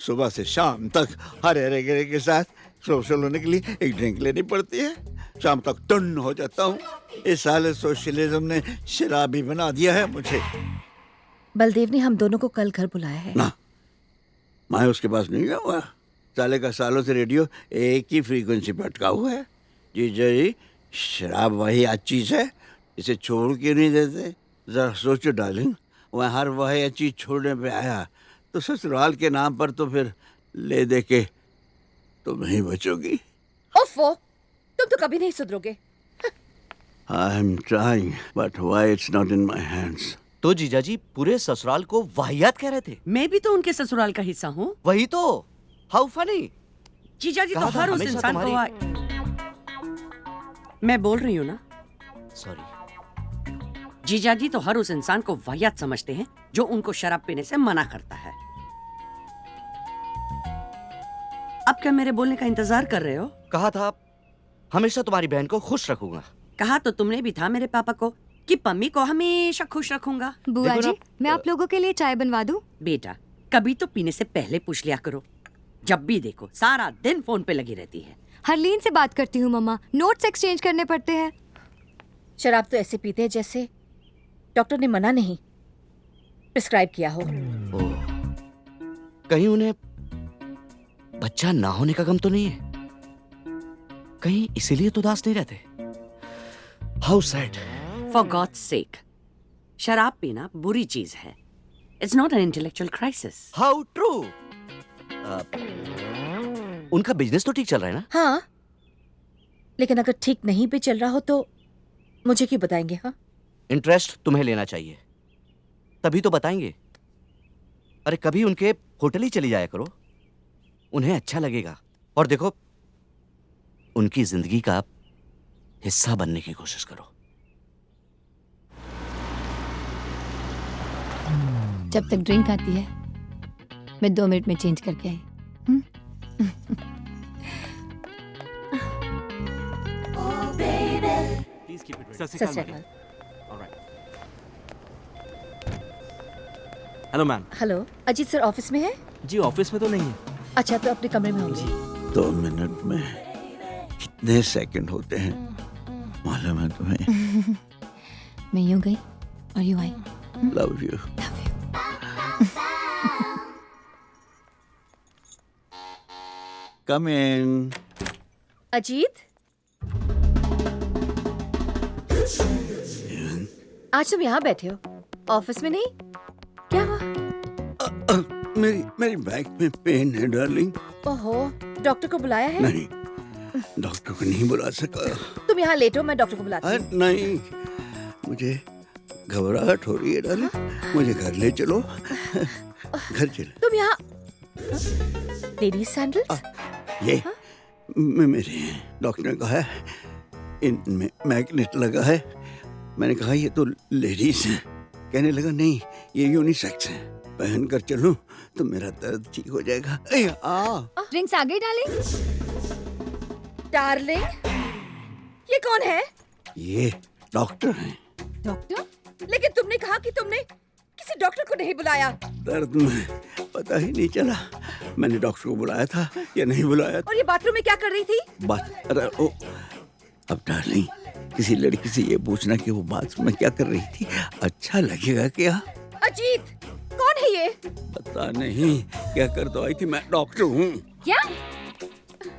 सुबह से शाम तक हरे गिरे के साथ सोशल होने के लिए एक ड्रिंक लेनी पड़ती है। शाम तक टन हो जाता हूँ। इस साल सोशलिज्म ने शराबी बना दिया है मुझे। बलदेव ने हम दोनों को कल घर बुलाया है। ना, मैं उसके पास नहीं गया हुआ। साले का सालों से रेडियो एक ही फ्रीक्वेंसी पर अटका हुआ है। जी, शराब वही आज चीज है, इसे छोड़ के नहीं देते। जरा सोचो डार्लिंग, वह हर वही चीज छोड़ने पे आया तो ससुराल के नाम पर तो फिर ले दे के तुम नहीं बचोगी। ओफो, तुम तो कभी नहीं सुधरोगे। I am trying but why it's not in my hands. तो जीजाजी पूरे ससुराल को वाहियात कह रहे थे। मैं भी तो उनके ससुराल का हिस्सा हूँ। वही तो, हाउ फनी। जीजाजी तो हर उस इंसान को मैं बोल रही हूँ ना। सॉरी। जीजाजी तो हर उस इंसान को वाहियात समझते हैं जो उनको शराब पीने से मना करता है। अब क्या मेरे बोलने का इंतजार कर रहे हो? कहा था हमेशा तुम्हारी बहन को खुश रखूंगा। कहा तो तुमने भी था मेरे पापा को कि पम्मी को हमेशा खुश रखूंगा। बुआ जी, मैं आप लोगों के लिए चाय बनवा दूं? बेटा, कभी तो पीने से पहले पूछ लिया करो। जब भी देखो सारा दिन फोन पे लगी रहती है। हरलीन से बात करती हूँ मम्मा, नोट्स एक्सचेंज करने पड़ते हैं। शराब तो ऐसे पीते हैं जैसे डॉक्टर ने मना नहीं प्रिस्क्राइब किया हो। कहीं उन्हें बच्चा ना होने का गम तो नहीं है? कहीं इसीलिए तो उदास नहीं रहते? How sad. फॉर गॉड्स सेक, शराब पीना बुरी चीज है। It's not an intellectual crisis. How true. उनका बिजनेस तो ठीक चल रहा है ना? हाँ, लेकिन अगर ठीक नहीं भी चल रहा हो तो मुझे क्यों बताएंगे? हाँ, इंटरेस्ट तुम्हें लेना चाहिए, तभी तो बताएंगे। अरे कभी उनके होटल ही चली जाया करो, उन्हें अच्छा लगेगा। और देखो, उनकी जिंदगी का हिस्सा बनने की कोशिश करो। जब तक ड्रिंक आती है मैं 2 मिनट में चेंज करके आई। Hello ma'am. Hello, Ajit sir office में है? जी ऑफिस में तो नहीं है। अच्छा, तो अपने कमरे में होंगे। 2 मिनट में कितने सेकंड होते हैं मालूम है तुम्हें? मैं यूं गई और यूं आई। Love you. Come in. Ajit, आज तुम यहाँ बैठे हो, ऑफिस में नहीं? क्या हुआ? मेरी बैक में पेन है डार्लिंग। ओहो, डॉक्टर को बुलाया है? नहीं, डॉक्टर को नहीं बुला सका। तुम यहाँ लेटो, मैं डॉक्टर को बुलाती हूँ। नहीं, मुझे घबराहट हो रही है डार्लिंग, मुझे घर ले चलो। घर चलो। तुम यहाँ लेडीज सैंडल्स? ये मेरे हैं। डॉक्टर ने कहा है इनमें मैग्नेट लगा है। मैंने कहा ये तो लेडीज हैं। कहने लगा नहीं, ये यूनिसेक्स है, पहन कर चलूं तो मेरा दर्द ठीक हो जाएगा। ड्रिंक्स आ गई डार्लिंग? डार्लिंग, ये कौन है? ये डॉक्टर हैं। डॉक्टर? लेकिन तुमने कहा कि तुमने किसी डॉक्टर को नहीं बुलाया। दर्द में पता ही नहीं चला मैंने डॉक्टर को बुलाया था या नहीं बुलाया था। और ये बाथरूम में क्या कर रही थी? बात अब डार्लिंग, किसी लड़की से ये पूछना कि वो बाथरूम में क्या कर रही थी अच्छा लगेगा क्या? अजीत, कौन है ये? पता नहीं क्या कर तो आई थी। मैं डॉक्टर हूँ। क्या?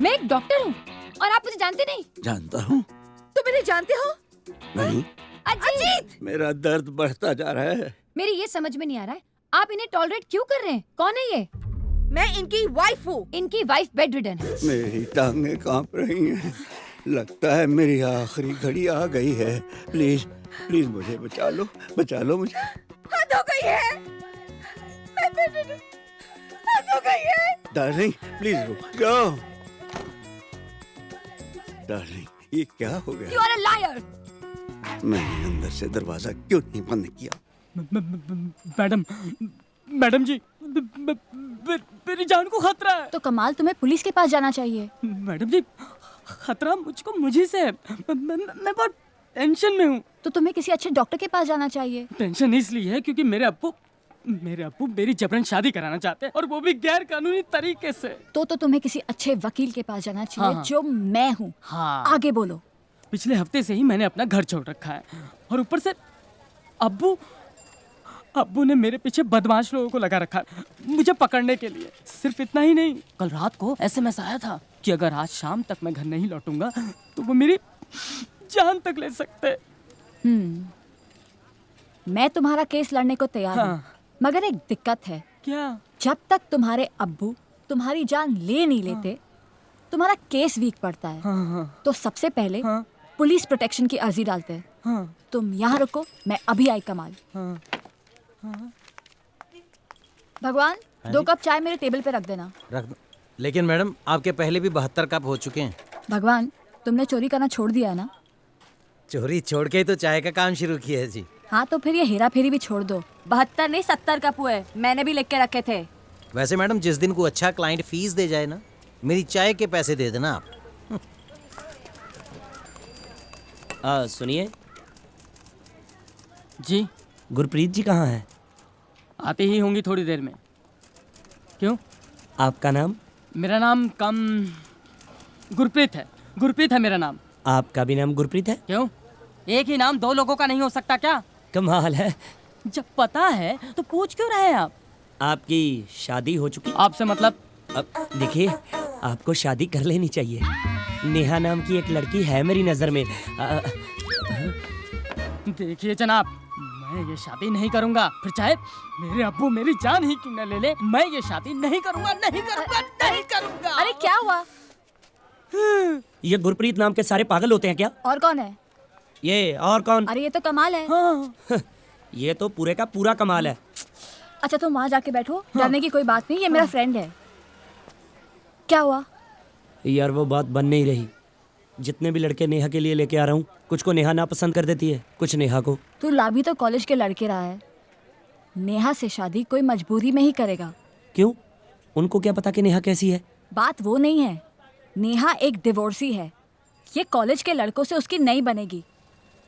मैं एक डॉक्टर हूँ और आप मुझे जानते नहीं? जानता हूँ। तुम इन्हें जानते हो? नहीं। अजीत! मेरा दर्द बढ़ता जा रहा है। मेरी ये समझ में नहीं आ रहा है, आप इन्हें टॉलरेट क्यों कर रहे हैं? कौन है ये? मैं इनकी वाइफ हूँ। इनकी वाइफ बेड रिडन है। मेरी टांगें कांप रही हैं। लगता है मेरी आखिरी घड़ी आ गई है। प्लीज प्लीज मुझे बचा लो मुझे। हद हो गई है। हद हो गई है। डार्लिंग प्लीज रुक जाओ। डार्लिंग ये क्या हो गया? You are a liar! मैंने अंदर से दरवाजा क्यों नहीं बंद किया? मैडम जी, मेरी जान को खतरा है। तो कमाल, तुम्हें पुलिस के पास जाना चाहिए। मैडम जी, खतरा मुझको मुझे से है। मैं बहुत टेंशन में हूँ। तो तुम्हें किसी अच्छे डॉक्टर के पास जाना चाहिए। टेंशन इसलिए है क्योंकि मेरे अब्बू मेरी जबरन शादी कराना चाहते हैं और वो भी गैर कानूनी तरीके से। तो तुम्हें किसी अच्छे वकील के पास जाना चाहिए। हाँ। जो मैं हूँ। हाँ। आगे बोलो। पिछले हफ्ते से ही मैंने अपना घर छोड़ रखा है और ऊपर से अब्बू ने मेरे पीछे बदमाश लोगों को लगा रखा है मुझे पकड़ने के लिए। सिर्फ इतना ही नहीं, कल रात को SMS आया था कि अगर आज शाम तक मैं घर नहीं लौटूंगा तो वो मेरी जान तक ले सकते। मैं तुम्हारा केस लड़ने को तैयार हूँ। मगर एक दिक्कत है। क्या? जब तक तुम्हारे अब्बू तुम्हारी जान ले नहीं लेते तुम्हारा केस वीक पड़ता है। तो सबसे पहले पुलिस प्रोटेक्शन की अर्जी डालते हैं। तुम यहाँ रुको, मैं अभी आई कमाल। भगवान, 2 कप चाय मेरे टेबल पे रख देना। रख दो। लेकिन मैडम, आपके पहले भी 72 कप हो चुके हैं। भगवान, तुमने चोरी करना छोड़ दिया है ना? चोरी छोड़ के ही तो चाय का काम शुरू किया है जी। हाँ, तो फिर ये हेरा फेरी भी छोड़ दो। 72 नहीं 70 कप हुए, मैंने भी लिख के रखे थे। वैसे मैडम, जिस दिन को अच्छा क्लाइंट फीस दे जाए ना, मेरी चाय के पैसे दे देना आप। सुनिए जी। गुरप्रीत जी कहाँ हैं? आते ही होंगी थोड़ी देर में। क्यों? आपका नाम? मेरा नाम गुरप्रीत है। गुरप्रीत है मेरा नाम। आपका भी नाम गुरप्रीत है? क्यों? एक ही नाम 2 लोगों का नहीं हो सकता क्या? कमाल है। जब पता है तो पूछ क्यों रहे हैं आप? आपकी शादी हो चुकी? आपसे मतलब? अब देखिए, आपको शादी कर लेनी चाहिए। नेहा नाम की एक लड़की है मेरी नजर में। देखिए जनाब, मैं ये शादी नहीं करूंगा, फिर चाहे मेरे अब्बू मेरी जान ही क्यों न ले ले, मैं ये शादी नहीं करूंगा, नहीं करूंगा, नहीं करूंगा। अरे क्या हुआ? ये गुरप्रीत नाम के सारे पागल होते हैं क्या? और कौन है? ये और कौन? अरे ये तो कमाल है। ये तो पूरे का पूरा कमाल है। अच्छा, तुम वहाँ जाके बैठो, डरने की कोई बात नहीं, ये मेरा फ्रेंड है। क्या हुआ? यार वो बात बन नहीं रही। जितने भी लड़के नेहा के लिए लेके आ रहा हूँ, कुछ को नेहा ना पसंद कर देती है, कुछ नेहा को। तू ला भी तो कॉलेज के लड़के रहा है। नेहा से शादी कोई मजबूरी में ही करेगा। क्यों? उनको क्या पता कि नेहा कैसी है? बात वो नहीं है। नेहा एक डिवोर्सी है। ये कॉलेज के लड़कों से उसकी नहीं बनेगी।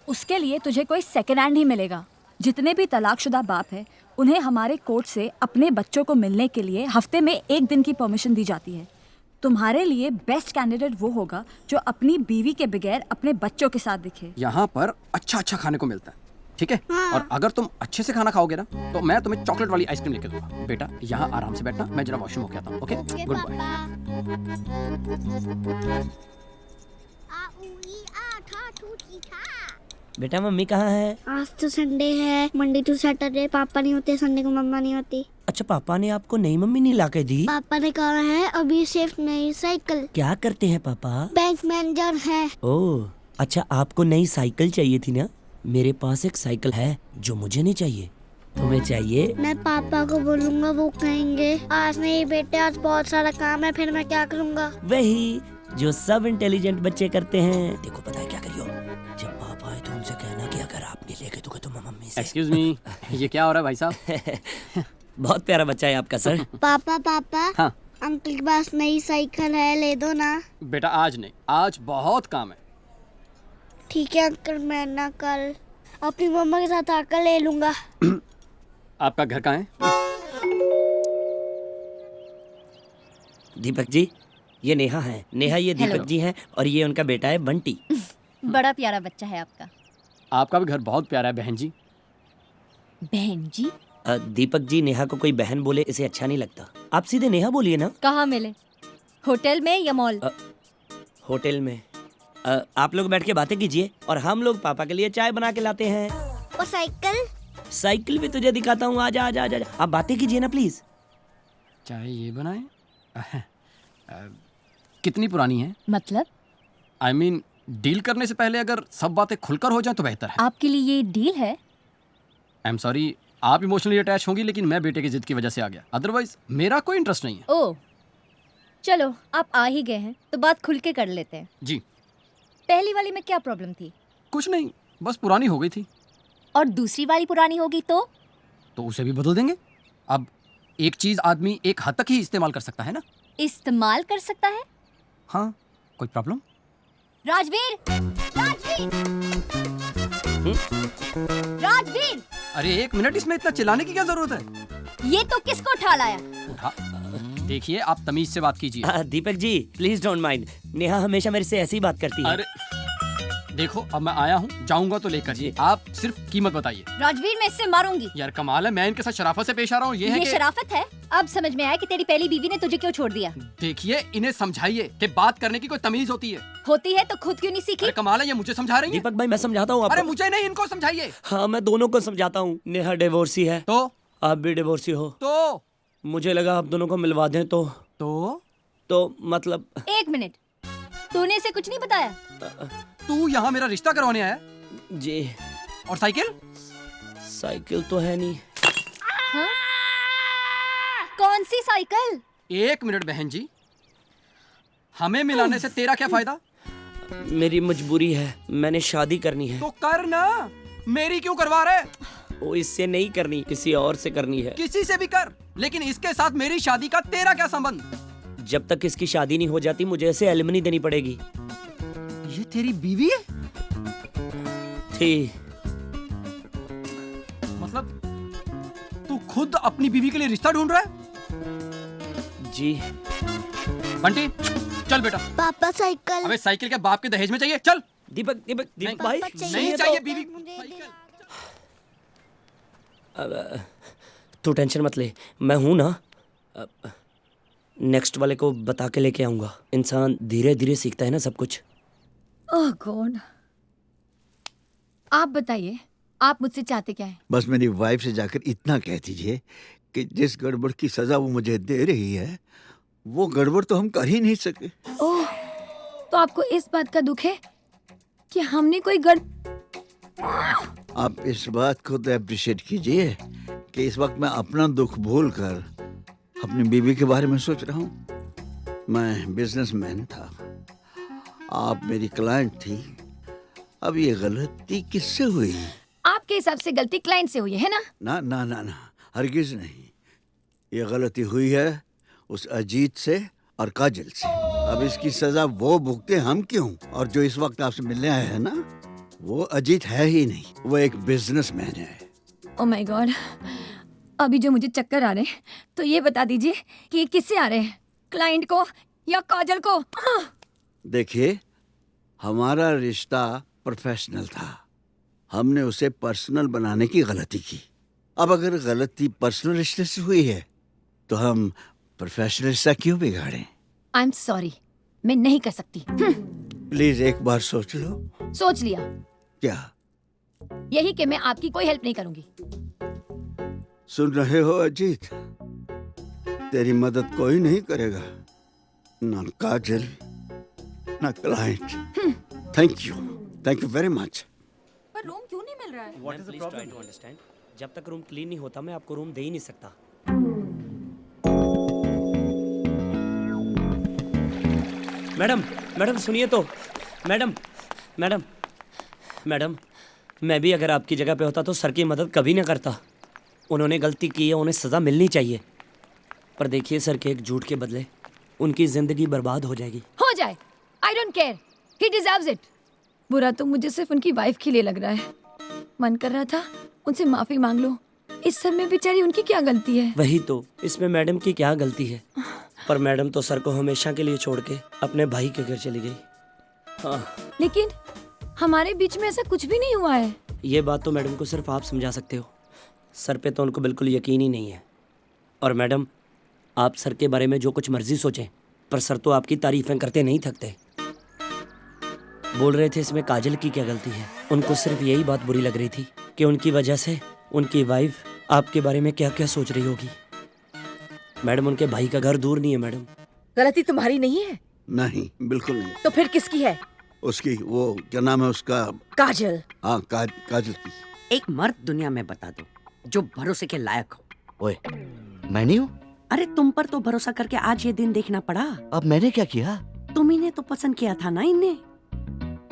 उसके लिए तुझे कोई सेकेंड हैंड ही मिलेगा। जितने भी तलाकशुदा बाप है उन्हें हमारे कोर्ट से अपने बच्चों को मिलने के लिए हफ्ते में 1 दिन की परमिशन दी जाती है। तुम्हारे लिए बेस्ट कैंडिडेट वो होगा जो अपनी बीवी के बगैर अपने बच्चों के साथ दिखे। यहाँ पर अच्छा अच्छा खाने को मिलता है, ठीक है? और अगर तुम अच्छे से खाना खाओगे ना तो मैं तुम्हें चॉकलेट वाली आइसक्रीम लेके दूंगा। बेटा यहाँ आराम से बैठना, मैं जरा वॉशरूम होके आता हूँ। Okay, good bye. बेटा मम्मी कहाँ है? आज तो संडे है, मंडे टू सैटरडे पापा नहीं होते, संडे को मम्मा नहीं होती। अच्छा, पापा ने आपको नई मम्मी नहीं ला के दी? पापा ने कहा है अभी सिर्फ नई साइकिल। क्या करते हैं पापा? बैंक मैनेजर है। ओह अच्छा, आपको नई साइकिल चाहिए थी ना? मेरे पास एक साइकिल है जो मुझे नहीं चाहिए, तुम्हें चाहिए? मैं पापा को बोलूँगा, वो कहेंगे आज नहीं बेटे, आज बहुत सारा काम है, फिर मैं क्या करूँगा? वही जो सब इंटेलिजेंट बच्चे करते हैं। देखो पता है क्या करियो, जब पापा आए तो उनसे कहना कि अगर आप नहीं लेके दोगे तो मैं मम्मी से। एक्सक्यूज मी, ये क्या हो रहा है भाई साहब? बहुत प्यारा बच्चा है आपका सर। पापा हाँ अंकल के पास नई साइकिल है, ले दो ना। बेटा आज नहीं, आज बहुत काम है। ठीक है अंकल, मैं ना कल अपनी मम्मा के साथ आकर ले लूंगा। आपका घर कहाँ है? दीपक जी, ये नेहा है। नेहा ये दीपक Hello. जी हैं और ये उनका बेटा है बंटी। बड़ा प्यारा बच्चा है आपका। आपका भी घर बहुत प्यारा है बहन जी। बहन जी? दीपक जी, नेहा को कोई बहन बोले इसे अच्छा नहीं लगता। आप सीधे नेहा बोलिए ना। कहाँ मिले, होटल में या मॉल? होटल में। आप लोग बैठ के बातें कीजिए और हम लोग पापा के लिए चाय बना के लाते हैं। और साइकिल? साइकिल भी तुझे दिखाता हूँ, आजा आजा आजा। आप बातें कीजिए ना प्लीज। चाय ये बनाए? कितनी पुरानी है? मतलब? I mean, डील करने से पहले अगर सब बातें खुलकर हो जाए तो बेहतर है। आपके लिए ये डील है? आई एम सॉरी, आप इमोशनली अटैच होंगी, लेकिन मैं बेटे की जिद की वजह से आ गया, अदरवाइज मेरा कोई इंटरेस्ट नहीं है। ओह चलो, आप आ ही गए हैं तो बात खुल के कर लेते हैं। जी। पहली वाली में क्या प्रॉब्लम थी? कुछ नहीं, बस पुरानी हो गई थी। और दूसरी वाली पुरानी होगी तो उसे भी बदल देंगे। अब एक चीज आदमी एक हद तक ही इस्तेमाल कर सकता है ना। इस्तेमाल कर सकता है? हाँ, कोई प्रॉब्लम? राजवीर! राजवीर! राजवीर! अरे एक मिनट, इसमें इतना चिल्लाने की क्या जरूरत है? ये तो किसको उठा लाया? उठा? देखिए, आप तमीज से बात कीजिए। Deepak ji please don't mind, Neha हमेशा मेरे से ऐसी बात करती है। अरे देखो, अब मैं आया हूँ, जाऊंगा तो लेकर जी। आप सिर्फ कीमत बताइए। राजवीर, मैं इससे मारूंगी। यार कमाल है, मैं इनके साथ शराफत से पेश आ रहा हूँ। ये शराफत है? अब समझ में आया कि तेरी पहली बीवी ने तुझे क्यों छोड़ दिया। देखिए, इन्हें समझाइए कि बात करने की कोई तमीज होती है। होती है तो खुद क्यों नहीं सीखी? अरे कमाल है, ये मुझे समझा रही है। दीपक भाई मैं समझाता हूँ आपको। अरे मुझे नहीं, इनको समझाइए। हाँ मैं दोनों को समझाता हूँ। नेहा डिवोर्सी है तो आप भी डिवोर्सी हो तो मुझे लगा आप दोनों को मिलवा दें तो मतलब। एक मिनट, तूने इसे कुछ नहीं बताया? तू यहाँ मेरा रिश्ता करवाने आया? जी। और साइकिल? साइकिल तो है नहीं। हाँ? कौन सी साइकिल? एक मिनट बहन जी, हमें मिलाने से तेरा क्या फायदा? मेरी मजबूरी है, मैंने शादी करनी है। तो कर ना, मेरी क्यों करवा रहे? वो इससे नहीं करनी, किसी और से करनी है। किसी से भी कर, लेकिन इसके साथ मेरी शादी का तेरा क्या संबंध? जब तक इसकी शादी नहीं हो जाती मुझे इसे एलिमनी देनी पड़ेगी। ये तेरी बीवी है? थी। मतलब तू खुद अपनी बीवी के लिए रिश्ता ढूंढ रहा है? जी। बंटी चल बेटा। पापा साइकिल। अबे साइकिल के बाप के दहेज में चाहिए, चल। दीपक भाई नहीं चाहिए बीवी। तू टेंशन मत ले, मैं हूं ना। नेक्स्ट वाले को बता के लेके आऊंगा। इंसान धीरे धीरे सीखता है ना सब कुछ। ओह गॉड, आप बताइए आप मुझसे चाहते क्या है? बस मेरी वाइफ से जाकर इतना कह दीजिए कि जिस गड़बड़ की सजा वो मुझे दे रही है वो गड़बड़ तो हम कर ही नहीं सके। ओह, तो आपको इस बात का दुख है कि हमने कोई आप इस बात को तो अप्रिशिएट कीजिए कि इस वक्त मैं अपना दुख भूलकर अपनी बीवी के बारे में सोच रहा हूँ। मैं बिजनेसमैन था, आप मेरी क्लाइंट थी। अब ये गलती किससे हुई? आपके हिसाब से गलती क्लाइंट से हुई है ना? ना ना ना ना, हरगिज नहीं। ये गलती हुई है उस अजीत से और काजल से। अब इसकी सजा वो भुगते, हम क्यों? और जो इस वक्त आपसे मिलने आए हैं ना, वो अजीत है ही नहीं, वो एक बिजनेसमैन है। ओह माय गॉड, अभी जो मुझे चक्कर आ रहे हैं, तो ये बता दीजिए कि ये किससे आ रहे हैं, क्लाइंट को या काजल को? देखिए, हमारा रिश्ता प्रोफेशनल था, हमने उसे पर्सनल बनाने की गलती की। अब अगर गलती पर्सनल रिश्ते से हुई है तो हम प्रोफेशनल रिश्ता क्यों बिगाड़ें? आई एम सॉरी, मैं नहीं कर सकती। प्लीज एक बार सोच लो। सोच लिया। क्या? यही कि मैं आपकी कोई हेल्प नहीं करूंगी। सुन रहे हो अजीत, तेरी मदद कोई नहीं करेगा, ना काजल ना client. Thank you very much. पर रूम क्यों नहीं मिल रहा है? What is the problem? Try to understand. जब तक रूम क्लीन नहीं होता मैं आपको रूम दे ही नहीं सकता। मैडम सुनिए तो। मैडम मैं भी अगर आपकी जगह पे होता तो सर की मदद कभी ना करता। उन्होंने गलती की है, उन्हें सजा मिलनी चाहिए। पर देखिए सर के एक झूठ के बदले उनकी जिंदगी बर्बाद हो जाएगी। हो जाए, I don't care, he deserves it. बुरा तो मुझे सिर्फ उनकी वाइफ के लिए लग रहा है। मन कर रहा था उनसे माफी मांग लो। इस सब में बेचारी उनकी क्या गलती है? वही तो, इसमें मैडम की क्या गलती है? पर मैडम तो सर को हमेशा के लिए छोड़ के अपने भाई के घर चली गई। हाँ। लेकिन हमारे बीच में ऐसा कुछ भी नहीं हुआ है। ये बात तो मैडम को सिर्फ आप समझा सकते हो। सर पे तो उनको बिल्कुल यकीन ही नहीं है। और मैडम, आप सर के बारे में जो कुछ मर्जी सोचें, पर सर तो आपकी तारीफें करते नहीं थकते। बोल रहे थे इसमें काजल की क्या गलती है। उनको सिर्फ यही बात बुरी लग रही थी कि उनकी वजह से उनकी वाइफ आपके बारे में क्या क्या सोच रही होगी। मैडम, उनके भाई का घर दूर नहीं है मैडम। गलती तुम्हारी नहीं है? नहीं, बिल्कुल नहीं। तो फिर किसकी है? उसकी, वो क्या नाम है उसका? काजल। हाँ, काजल की। एक मर्द दुनिया में बता दो जो भरोसे के लायक हो। ओए, मैं नहीं हूँ? अरे तुम पर तो भरोसा करके आज ये दिन देखना पड़ा। अब मैंने क्या किया? तुम्ही ने तो पसंद किया था ना इन्हें।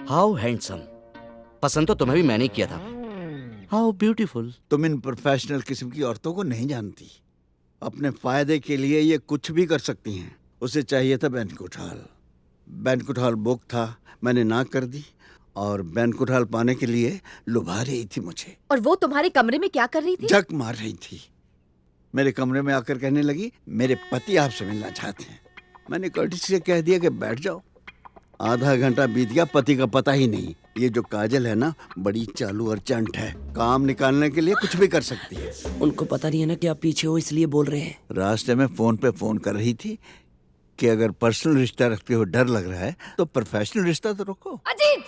How handsome. पसंद तो तुम्हें भी मैंने किया था। How beautiful. तुम इन प्रोफेशनल किस्म की औरतों को नहीं जानती। अपने फायदे के लिए ये कुछ भी कर सकती हैं। उसे चाहिए था banquet hall. Banquet hall book था, मैंने ना कर दी और बैंक्वेट हॉल पाने के लिए लुभा रही थी मुझे। और वो तुम्हारे कमरे में क्या कर रही थी? झक मार रही थी। मेरे कमरे में आकर कहने लगी, मेरे पति आपसे मिलना चाहते हैं। मैंने कर्टिसी से कह दिया कि बैठ जाओ। आधा घंटा बीत गया, पति का पता ही नहीं। ये जो काजल है ना, बड़ी चालू और चंट है। काम निकालने के लिए कुछ भी कर सकती है। उनको पता नहीं है ना कि आप पीछे हो, इसलिए बोल रहे हैं। रास्ते में फोन पे फोन कर रही थी कि अगर पर्सनल रिश्ता रखते हो डर लग रहा है तो प्रोफेशनल रिश्ता तो रखो। अजीत!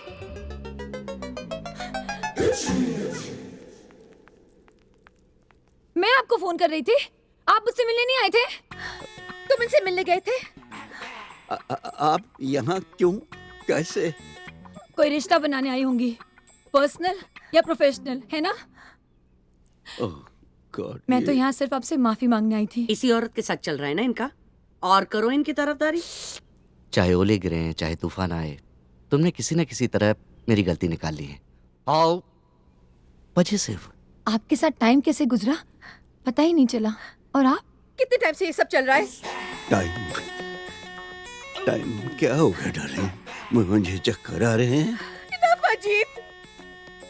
मैं आपको फोन कर रही थी, आप मुझसे मिलने नहीं आए थे? तुम इनसे मिलने गए थे? आप यहाँ क्यों, कैसे? कोई रिश्ता बनाने आई होंगी, पर्सनल या प्रोफेशनल, है ना? ओह गॉड, मैं तो यहाँ सिर्फ आपसे माफी मांगने आई थी। इसी औरत के साथ चल रहा है ना इनका, और करो इनकी तरफदारी। चाहे ओले गिरे, चाहे तूफान आए, तुमने किसी न किसी तरह मेरी गलती निकाल ली है। आओ, वजह सिर्फ आपके साथ टाइम कैसे गुजरा पता ही नहीं चला। और आप? कितने टाइम से ये सब चल रहा है? टाइम क्या हो गया डार्लिंग? मुझे चक्कर आ रहे हैं। Enough Ajit,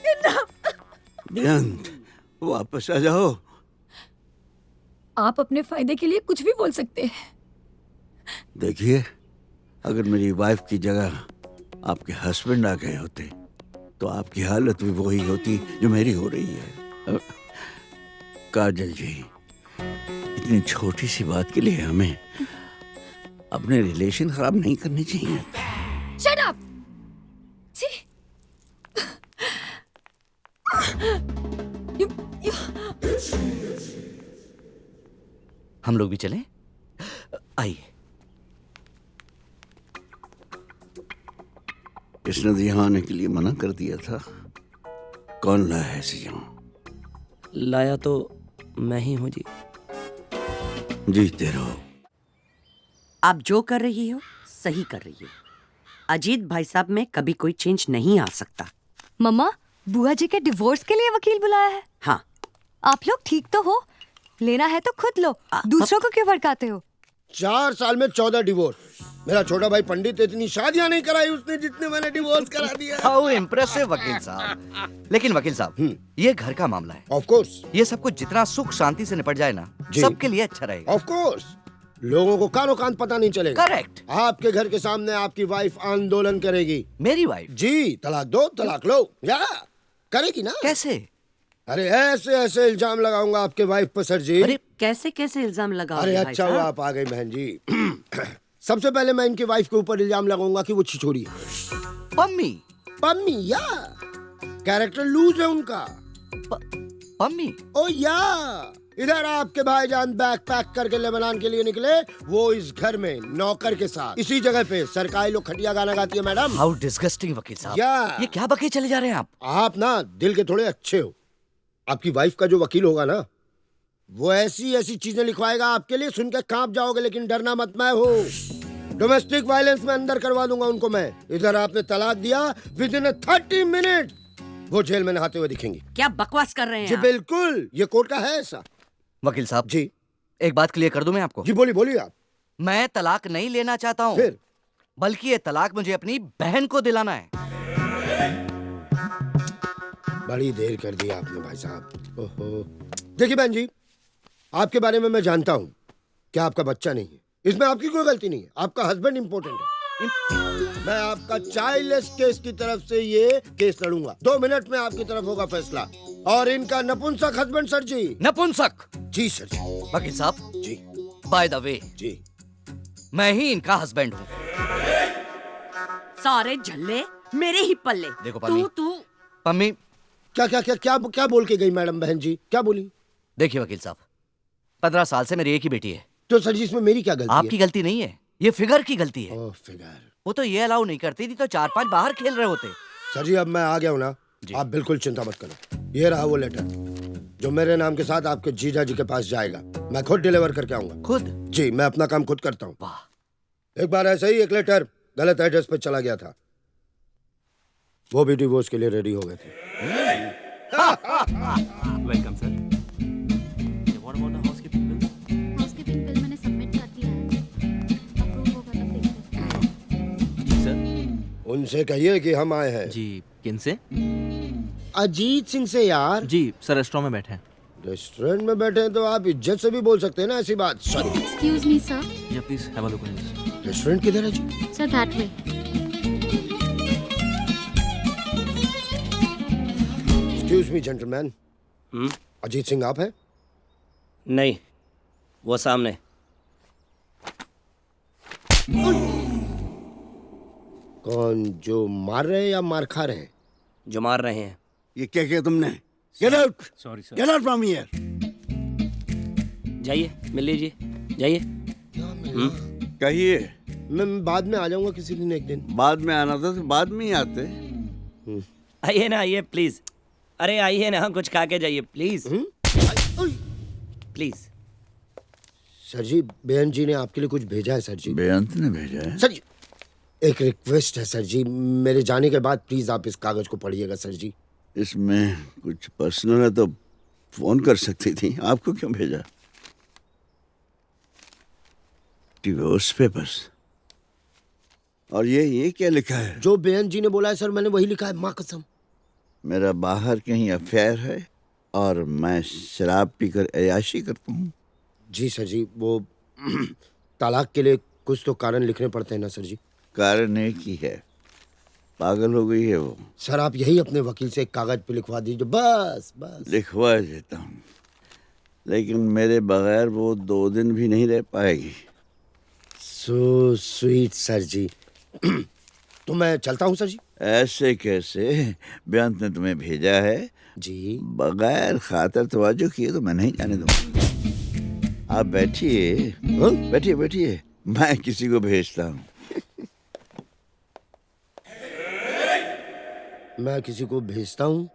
enough. बेअंत, वापस आ जाओ। आप अपने फायदे के लिए कुछ भी बोल सकते हैं। देखिए, अगर मेरी वाइफ की जगह आपके हस्बैंड आ गए होते तो आपकी हालत भी वही होती जो मेरी हो रही है। काजल जी, इतनी छोटी सी बात के लिए हमें अपने रिलेशन खराब नहीं करने चाहिए। Shut up! हम लोग भी चलें? आइए। इसने तो यहाँ आने के लिए मना कर दिया था। कौन लाया है इसे यहाँ? लाया तो मैं ही हूँ जी। जीते रहो। आप जो कर रही हो सही कर रही हो। अजीत भाई साहब में कभी कोई चेंज नहीं आ सकता। मम्मा, बुआ जी के डिवोर्स के लिए वकील बुलाया है। हाँ। आप लोग ठीक तो हो? लेना है तो खुद लो, दूसरों को क्यों भड़काते हो? 4 साल में 14 डिवोर्स। मेरा छोटा भाई पंडित इतनी शादियां नहीं कराई उसने जितने मैंने डिवोर्स करा दिया। हाउ इम्प्रेसिव वकील साहब। लेकिन वकील साहब, ये घर का मामला है। Of course. ये सब कुछ जितना सुख शांति से निपट जाए ना, सबके लिए अच्छा रहेगा। Of course. लोगों को कानो कान पता नहीं चलेगा। करेक्ट। आपके घर के सामने आपकी वाइफ आंदोलन करेगी। मेरी वाइफ? जी, तलाक दो, तलाक लो। या करेगी ना? कैसे? अरे ऐसे ऐसे इल्जाम लगाऊंगा आपके वाइफ पर सर जी। अरे कैसे कैसे इल्जाम लगाओगे? अरे अच्छा हुआ आप आ गई बहन जी। सबसे पहले मैं इनकी वाइफ के ऊपर इल्जाम लगाऊंगा कि वो छिछोरी है। पम्मी? पम्मी या कैरेक्टर लूज है उनका। पम्मी? ओ या इधर आपके भाईजान बैग पैक करके लेबनान के लिए निकले, वो इस घर में नौकर के साथ इसी जगह पे सरकारी लोग खटिया गाना गाती है। मैडम हाउ डिस्गस्टिंग वकील साहब। या ये क्या बके चले जा रहे हैं आप? आप ना दिल के थोड़े अच्छे हो। आपकी वाइफ का जो वकील होगा ना, वो ऐसी ऐसी चीजें लिखवाएगा आपके लिए, सुन के कांप जाओगे। लेकिन डरना मत, मैं हूँ। डोमेस्टिक वायलेंस में अंदर करवा दूंगा उनको मैं। इधर आपने तलाक दिया, विद इन 30 मिनट वो जेल में नहाते हुए दिखेंगे। क्या बकवास कर रहे हैं जी आप? बिल्कुल, ये कोर्ट का है ऐसा। वकील साहब जी, एक बात क्लियर कर दूं मैं आपको। जी बोलिए आप। मैं तलाक नहीं लेना चाहता हूँ, फिर? बल्कि ये तलाक मुझे अपनी बहन को दिलाना है। बड़ी देर कर दी आपने भाई साहब। ओहो, देखिए बहन जी, आपके बारे में मैं जानता हूँ कि आपका बच्चा नहीं है। इसमें आपकी कोई गलती नहीं है, आपका हस्बैंड इम्पोर्टेंट है। मैं आपका चाइल्डलेस केस की तरफ से ये केस लड़ूंगा। 2 मिनट में आपकी तरफ होगा फैसला। और इनका नपुंसक हस्बैंड सर जी। नपुंसक? जी सर जी। वकील साहब जी, बाय द वे जी, मैं ही इनका हस्बैंड हूँ। सारे झल्ले मेरे ही पल्ले। देखो पम्मी, तू पम्मी क्या क्या क्या क्या क्या बोल के गई मैडम? बहन जी क्या बोली? देखिए वकील साहब, 15 साल से मेरी एक ही बेटी है। तो सर जी इसमें मेरी क्या गलती आपकी गलती नहीं है, ये फिगर की गलती है। फिगर? वो तो ये अलाउ नहीं करती थी, तो 4-5 बाहर खेल रहे होते। सर जी अब मैं आ गया हूँ ना, आप बिल्कुल चिंता मत करो। ये रहा वो लेटर जो मेरे नाम के साथ आपके जीजा जी के पास जाएगा। मैं खुद डिलीवर करके आऊंगा। खुद? जी, मैं अपना काम खुद करता हूँ। एक बार ऐसे ही एक लेटर गलत एड्रेस पे चला गया था, वो भी डिवोर्स के लिए रेडी हो गए थे। Welcome sir. What about the housekeeping bill? Housekeeping bill मैंने सबमिट कर दिया है। अप्रूव होगा तब देखते हैं। जी सर। उनसे कहिए कि हम आए हैं। जी, किन से? अजीत सिंह से यार। जी सर, रेस्टोरेंट में बैठे हैं। रेस्टोरेंट में बैठे हैं तो आप इज्जत से भी बोल सकते हैं ना ऐसी बात। Sorry. Excuse me sir. Yeah please have a look on this. Restaurant किधर है जी? Sir that way. Excuse me gentleman. Ajit Singh आप हैं? नहीं, वो सामने। कौन, जो मार रहे हैं या मार खा रहे हैं? जो मार रहे हैं। ये क्या किया तुमने? Get out! Sorry sir. Get out from here! जाइए, मिल लीजिए, जाइए। कहिए। मैं बाद में आ जाऊंगा किसी दिन, एक दिन। बाद में आना था तो बाद में ही आते। आइए ना, आइए प्लीज। अरे आइए ना, कुछ खा के जाइए प्लीज। प्लीज। सर जी, बेअंत जी ने आपके लिए कुछ भेजा है सर जी। बेअंत ने भेजा है? सर जी एक रिक्वेस्ट है सर जी, मेरे जाने के बाद प्लीज आप इस कागज को पढ़िएगा सर जी। इसमें कुछ पर्सनल है तो फोन कर सकती थी, आपको क्यों भेजा? Divorce papers. और ये क्या लिखा है? जो बेअंत जी ने बोला है सर, मैंने वही लिखा है, माँ कसम। मेरा बाहर कहीं अफेयर है और मैं शराब पीकर अय्याशी करता हूँ। जी सर जी, वो तलाक के लिए कुछ तो कारण लिखने पड़ते हैं ना सर जी। कारण एक ही है, पागल हो गई है वो। सर आप यही अपने वकील से एक कागज पे लिखवा दीजिए, बस बस। लिखवा देता हूँ, लेकिन मेरे बगैर वो 2 दिन भी नहीं रह पाएगी। सो स्वीट सर जी। तो मैं चलता हूँ सर जी। ऐसे कैसे? बेअंत ने तुम्हें भेजा है जी, बगैर खातर तवज्जो किए तो मैं नहीं जाने दूंगा। आप बैठिए, बैठिए बैठिए, मैं किसी को भेजता हूँ। मैं किसी को भेजता हूँ।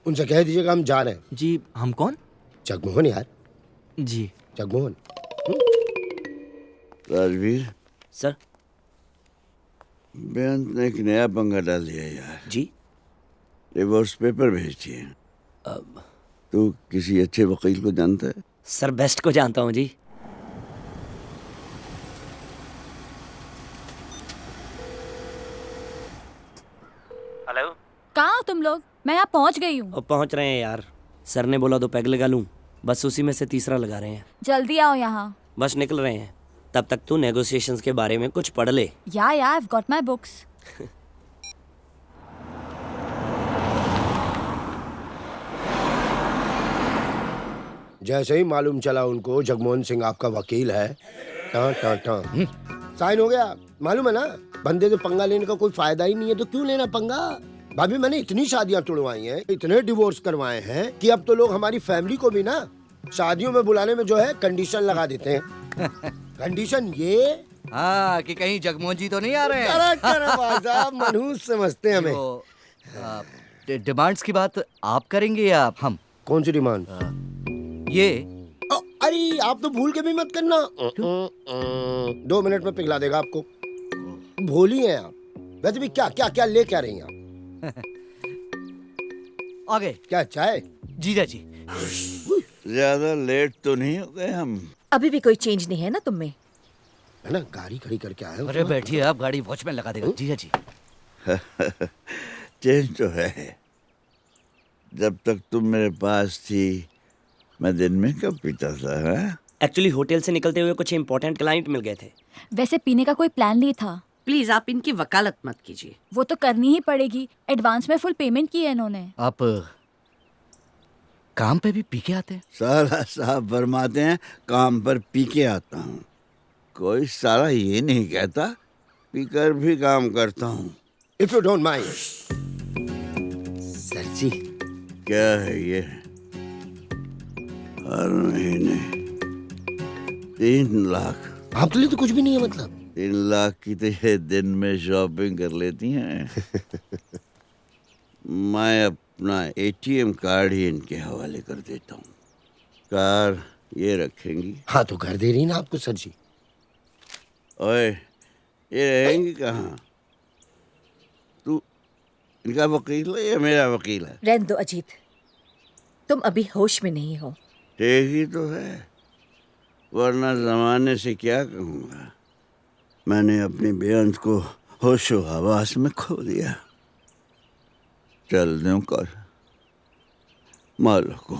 उनसे कह दीजिएगा हम जा रहे हैं। जी, हम कौन? जगमोहन यार। जी जगमोहन। राजवीर सर। बेअंत ने एक नया पंगा डाल दिया यार। जी। डिवोर्स पेपर भेज दिए। तू किसी अच्छे वकील को जानता है? सर बेस्ट को जानता हूँ जी। हेलो। कहाँ हो तुम लोग? मैं यहाँ पहुँच गई हूँ। अब पहुंच रहे हैं यार। सर ने बोला 2 पैग लगा लूं, बस उसी में से तीसरा लगा रहे हैं। जल्दी आओ यहाँ। बस निकल रहे हैं। तब तक तू नेगोशिएशंस के बारे में कुछ पढ़ ले। या I've got my books. जैसे ही मालूम चला उनको जगमोहन सिंह आपका वकील है, टां टां टां साइन हो गया। मालूम है ना, बंदे से पंगा लेने का कोई फायदा ही नहीं है, तो क्यों लेना पंगा। भाभी मैंने इतनी शादियां तोड़वाई हैं, इतने डिवोर्स करवाए हैं कि अब तो लोग हमारी फैमिली को भी ना शादियों में बुलाने में जो है कंडीशन लगा देते हैं। कंडीशन ये हाँ कि कहीं जगमोहन जी तो नहीं आ रहे हैं। करेक्ट भाई साहब, मनहूस समझते हैं हमें। डिमांड्स की बात आप करेंगे या हम? कौन सी डिमांड? ये अरे आप तो भूल के भी मत करना। 2 मिनट में पिघला देगा आपको। भोली हैं आप। वैसे भी क्या क्या क्या ले क्या रही हैं आप? आगे क्या चाय? जीजा जी ज्यादा लेट तो नहीं हो गए हम? अभी भी कोई चेंज नहीं है ना तुम में? है ना, गाड़ी खड़ी करके आए हो। अरे बैठिए आप, गाड़ी वॉचमैन लगा देगा। जीजा जी चेंज तो है। जब तक तुम मेरे पास थी मैं दिन में कब पीता था। एक्चुअली होटल से निकलते हुए कुछ इंपॉर्टेंट क्लाइंट मिल गए थे। वैसे पीने का कोई प्लान नहीं था। प्लीज आप इनकी वकालत मत कीजिए। वो तो करनी ही पड़ेगी, एडवांस में फुल पेमेंट की है इन्होंने। आप काम पे भी पी के आते हैं? साला साहब फरमाते हैं काम पर पी के आता हूँ। कोई साला ये नहीं कहता पीकर भी काम करता हूँ। If you don't mind. Sir जी क्या है ये? हर महीने 3 लाख। आपके लिए तो कुछ भी नहीं है। मतलब 3 लाख की तो ये दिन में शॉपिंग कर लेती हैं। मैं अपना ATM कार्ड ही इनके हवाले कर देता हूँ। कार ये रखेंगी। हाँ तो घर दे रही ना आपको सर जी। ओए ये रहेंगी कहाँ? तू इनका वकील है या मेरा वकील है? रहने दो अजीत, तुम अभी होश में नहीं हो। ठीक ही तो है, वरना जमाने से क्या कहूँगा। मैंने अपनी बेअंत को होशो हवास में खो दिया। चल दूं कर मालूम को।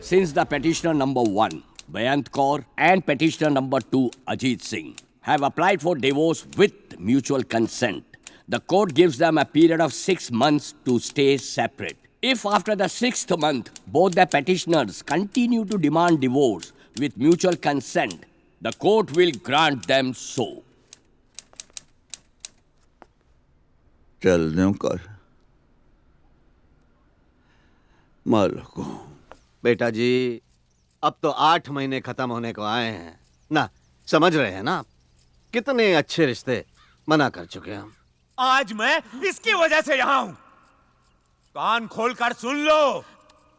Since the petitioner number 1, Bayant Kaur, and petitioner number 2, Ajit Singh, have applied for divorce with mutual consent, the court gives them a period of 6 months to stay separate. If after the 6th month, both the petitioners continue to demand divorce with mutual consent, the court will grant them so. चल दूं कर मालूम को। बेटा जी अब तो 8 महीने खत्म होने को आए हैं ना, समझ रहे हैं ना आप? कितने अच्छे रिश्ते मना कर चुके हैं हम। आज मैं इसकी वजह से यहाँ हूं। कान खोलकर सुन लो,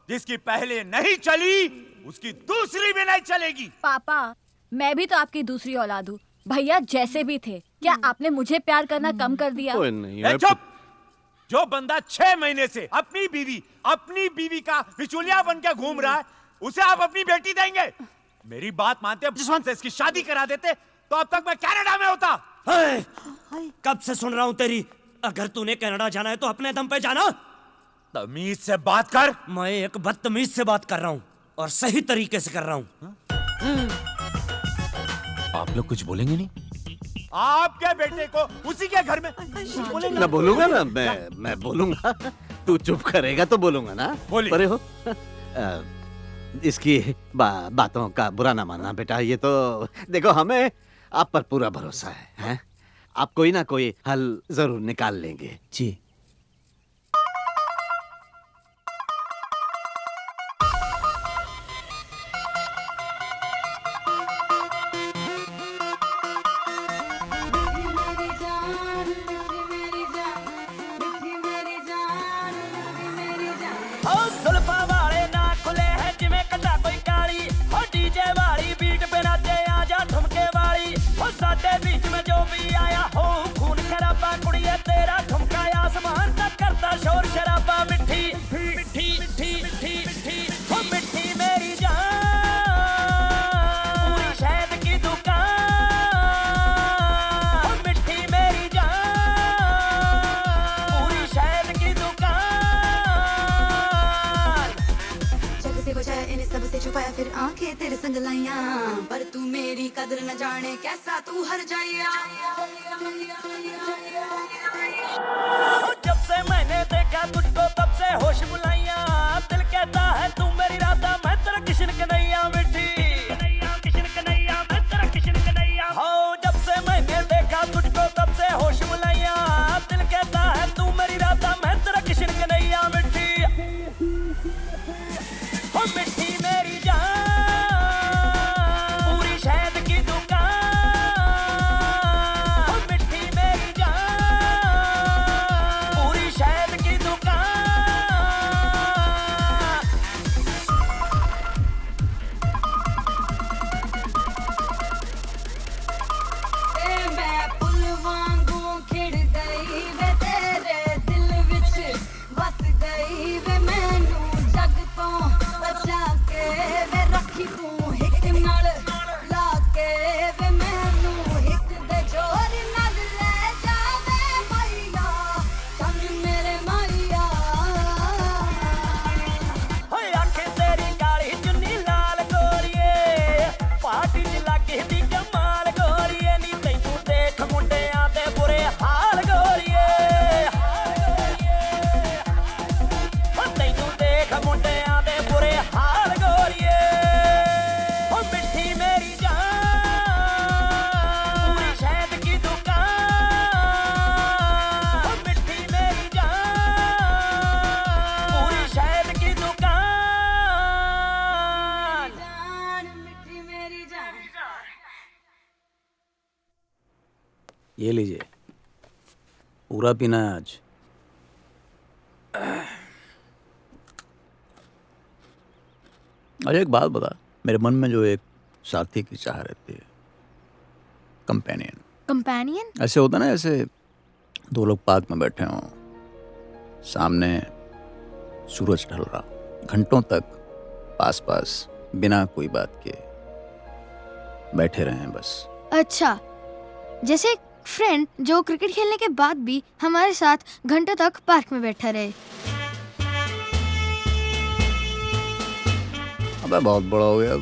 जिसकी पहले नहीं चली उसकी दूसरी भी नहीं चलेगी। पापा मैं भी तो आपकी दूसरी औलाद हूँ। भैया जैसे भी थे, क्या आपने मुझे प्यार करना कम कर दिया? चुप! जो बंदा 6 महीने से अपनी बीवी का बिचौलिया बन के घूम रहा है, उसे आप अपनी बेटी देंगे? मेरी बात मानते जसवंत से इसकी शादी करा देते तो अब तक मैं कनाडा में होता। कब से सुन रहा हूँ तेरी। अगर तूने कनाडा जाना है तो अपने दम पे जाना। तमीज से बात कर। मैं एक बदतमीज से बात कर रहा हूँ और सही तरीके से कर रहा हूँ। आप लोग कुछ बोलेंगे नहीं? आपके बेटे को उसी के घर में मैं बोलूंगा ना, मैं बोलूंगा। तू चुप करेगा तो बोलूंगा ना। परे हो इसकी बातों का बुरा ना मानना बेटा। ये तो देखो हमें आप पर पूरा भरोसा है? आप कोई ना कोई हल जरूर निकाल लेंगे। जी फिर आंखें तेरे संग लाइया, पर तू मेरी कदर न जाने कैसा तू हर जाइया। जब से मैंने देखा तुझको तब से होश बुलाइया, दिल कहता है तू मेरी राधा मैं तेरा किशन कन्हैया मिठी, किशन कन्हैया मैं तेरा किशन कन्हैया। हो जब से मैंने देखा तुझको तब से होश बुलाइया, दिल कहता है तू मेरी राधा मैं तेरा किशन कन्हैया मिठी। हो मिठी मेरी जान पूरी शहद की दुकान, हो मिठी मेरी जान पूरी शहद की दुकान। ए मैं फुल वांगू खिड़ गई वे तेरे दिल विच बस गई वे, मैनू जग तो बचा के वे रखी तू हिक नाल ला के वे, मैनू हिक दे जोर नाल ले जावे मैया, चल मेरे मैया। होए आंखें तेरी काली चुन्नी लाल गोरीए, पार्टी च लागे दी कमाल गोरीए, नी तैनू देख मुंडियां दे बुरे हाल गोरीए, हो तैनू देख मुंडियां दे बुरे हाल गोरीए। हो मिठी मेरी जान पूरी शहद की दुकान, हो मिठी मेरी जान पूरी शहद की दुकान। जान मिठी मेरी जान। ये लीजिए, पूरा पीना है आज। अच्छा एक बात बता, मेरे मन में जो एक साथी की चाह रहती है, कंपेनियन, कंपेनियन? ऐसे होता ना, ऐसे दो लोग पार्क में बैठे हों, सामने सूरज ढल रहा, घंटों तक पास पास बिना कोई बात के बैठे रहें बस। अच्छा, जैसे एक फ्रेंड जो क्रिकेट खेलने के बाद भी हमारे साथ घंटों तक पार्क में बैठा रहे। अबे बहुत बड़ा हो गया अब,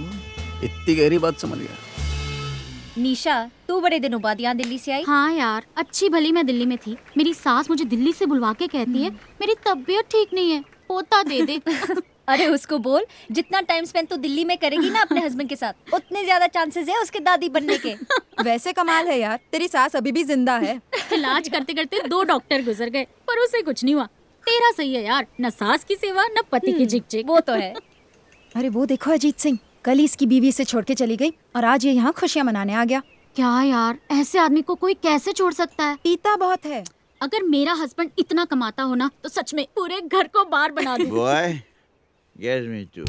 इतनी गहरी बात समझ गया। निशा, तू बड़े दिनों बाद यहाँ दिल्ली से आई? हाँ यार, अच्छी भली मैं दिल्ली में थी। मेरी सास मुझे दिल्ली से बुलवा के कहती है मेरी तबीयत ठीक नहीं है, पोता दे दे। अरे उसको बोल, जितना टाइम स्पेंड तू दिल्ली में करेगी ना अपने हस्बैंड के साथ, उतने ज्यादा चांसेस है उसके दादी बनने के। वैसे कमाल है यार, तेरी सास अभी भी जिंदा है। इलाज करते करते 2 डॉक्टर गुजर गए पर उसे कुछ नहीं हुआ। तेरा सही है यार, न सास की सेवा न पति की झिकझिक। वो तो है। अरे वो देखो अजीत सिंह, कल ही इसकी बीवी से छोड़ के चली गई और आज ये यहाँ खुशियाँ मनाने आ गया। क्या यार, ऐसे आदमी को कोई कैसे छोड़ सकता है? पीता बहुत है। अगर मेरा हस्बैंड इतना कमाता हो ना तो सच में पूरे घर को बार बना दूं। Boy, get me too.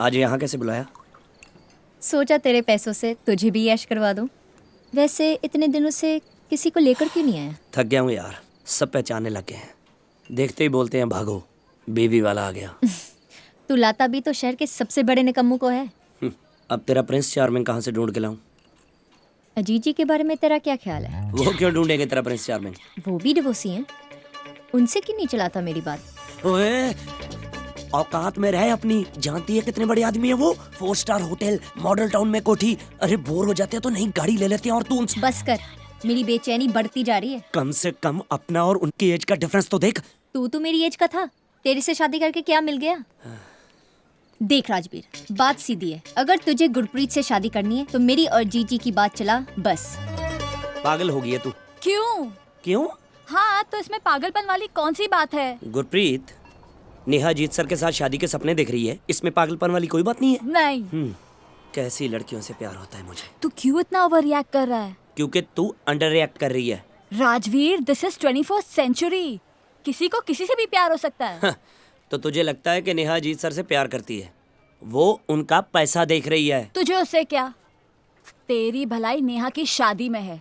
आज यहाँ कैसे बुलाया? सोचा तेरे पैसों से तुझे भी ऐश करवा दूं। वैसे इतने दिनों से किसी को लेकर क्यों नहीं आया? थक गया हूँ यार, सब पहचानने लगे हैं, देखते ही बोलते हैं भागो, बेबी वाला आ गया। तू लाता भी तो शहर के सबसे बड़े निकम्मों को है। अब तेरा प्रिंस चार्मिंग कहाँ से ढूंढ के लाऊं? अजीत जी के बारे में तेरा क्या ख्याल है? वो क्यों ढूंढेंगे तेरा प्रिंस चार्मिंग? वो भी डिवोर्सी हैं, उनसे क्यों नहीं चलाता मेरी बात? ओए, औकात में रहे अपनी, जानती है कितने बड़े आदमी है वो? 4 स्टार होटल, मॉडल टाउन में कोठी। अरे बोर हो जाते हैं तो नई गाड़ी ले लेते हैं और तू उनसे। बस कर, मेरी बेचैनी बढ़ती जा रही है। कम से कम अपना और उनकी एज का डिफरेंस तो देख। तू तो मेरी एज का था, तेरे से शादी करके क्या मिल गया? देख राजवीर, बात सीधी है, अगर तुझे गुरप्रीत से शादी करनी है तो मेरी और जीजी की बात चला बस। पागल हो गई है तू। क्यों? क्यों? हाँ, तो इसमें पागलपन वाली कौन सी बात है? गुरप्रीत, नेहा अजीत सर के साथ शादी के सपने देख रही है, इसमें पागलपन वाली कोई बात नहीं है। नहीं। कैसी लड़कियों से प्यार होता है मुझे। तू क्यों इतना ओवर रिएक्ट कर रहा है? क्योंकि तू अंडर रिएक्ट कर रही है। Rajveer, this is 21st century, किसी को किसी से भी प्यार हो सकता है। तो तुझे लगता है कि नेहा अजीत सर से प्यार करती है? वो उनका पैसा देख रही है। तुझे उससे क्या? तेरी भलाई नेहा की शादी में है,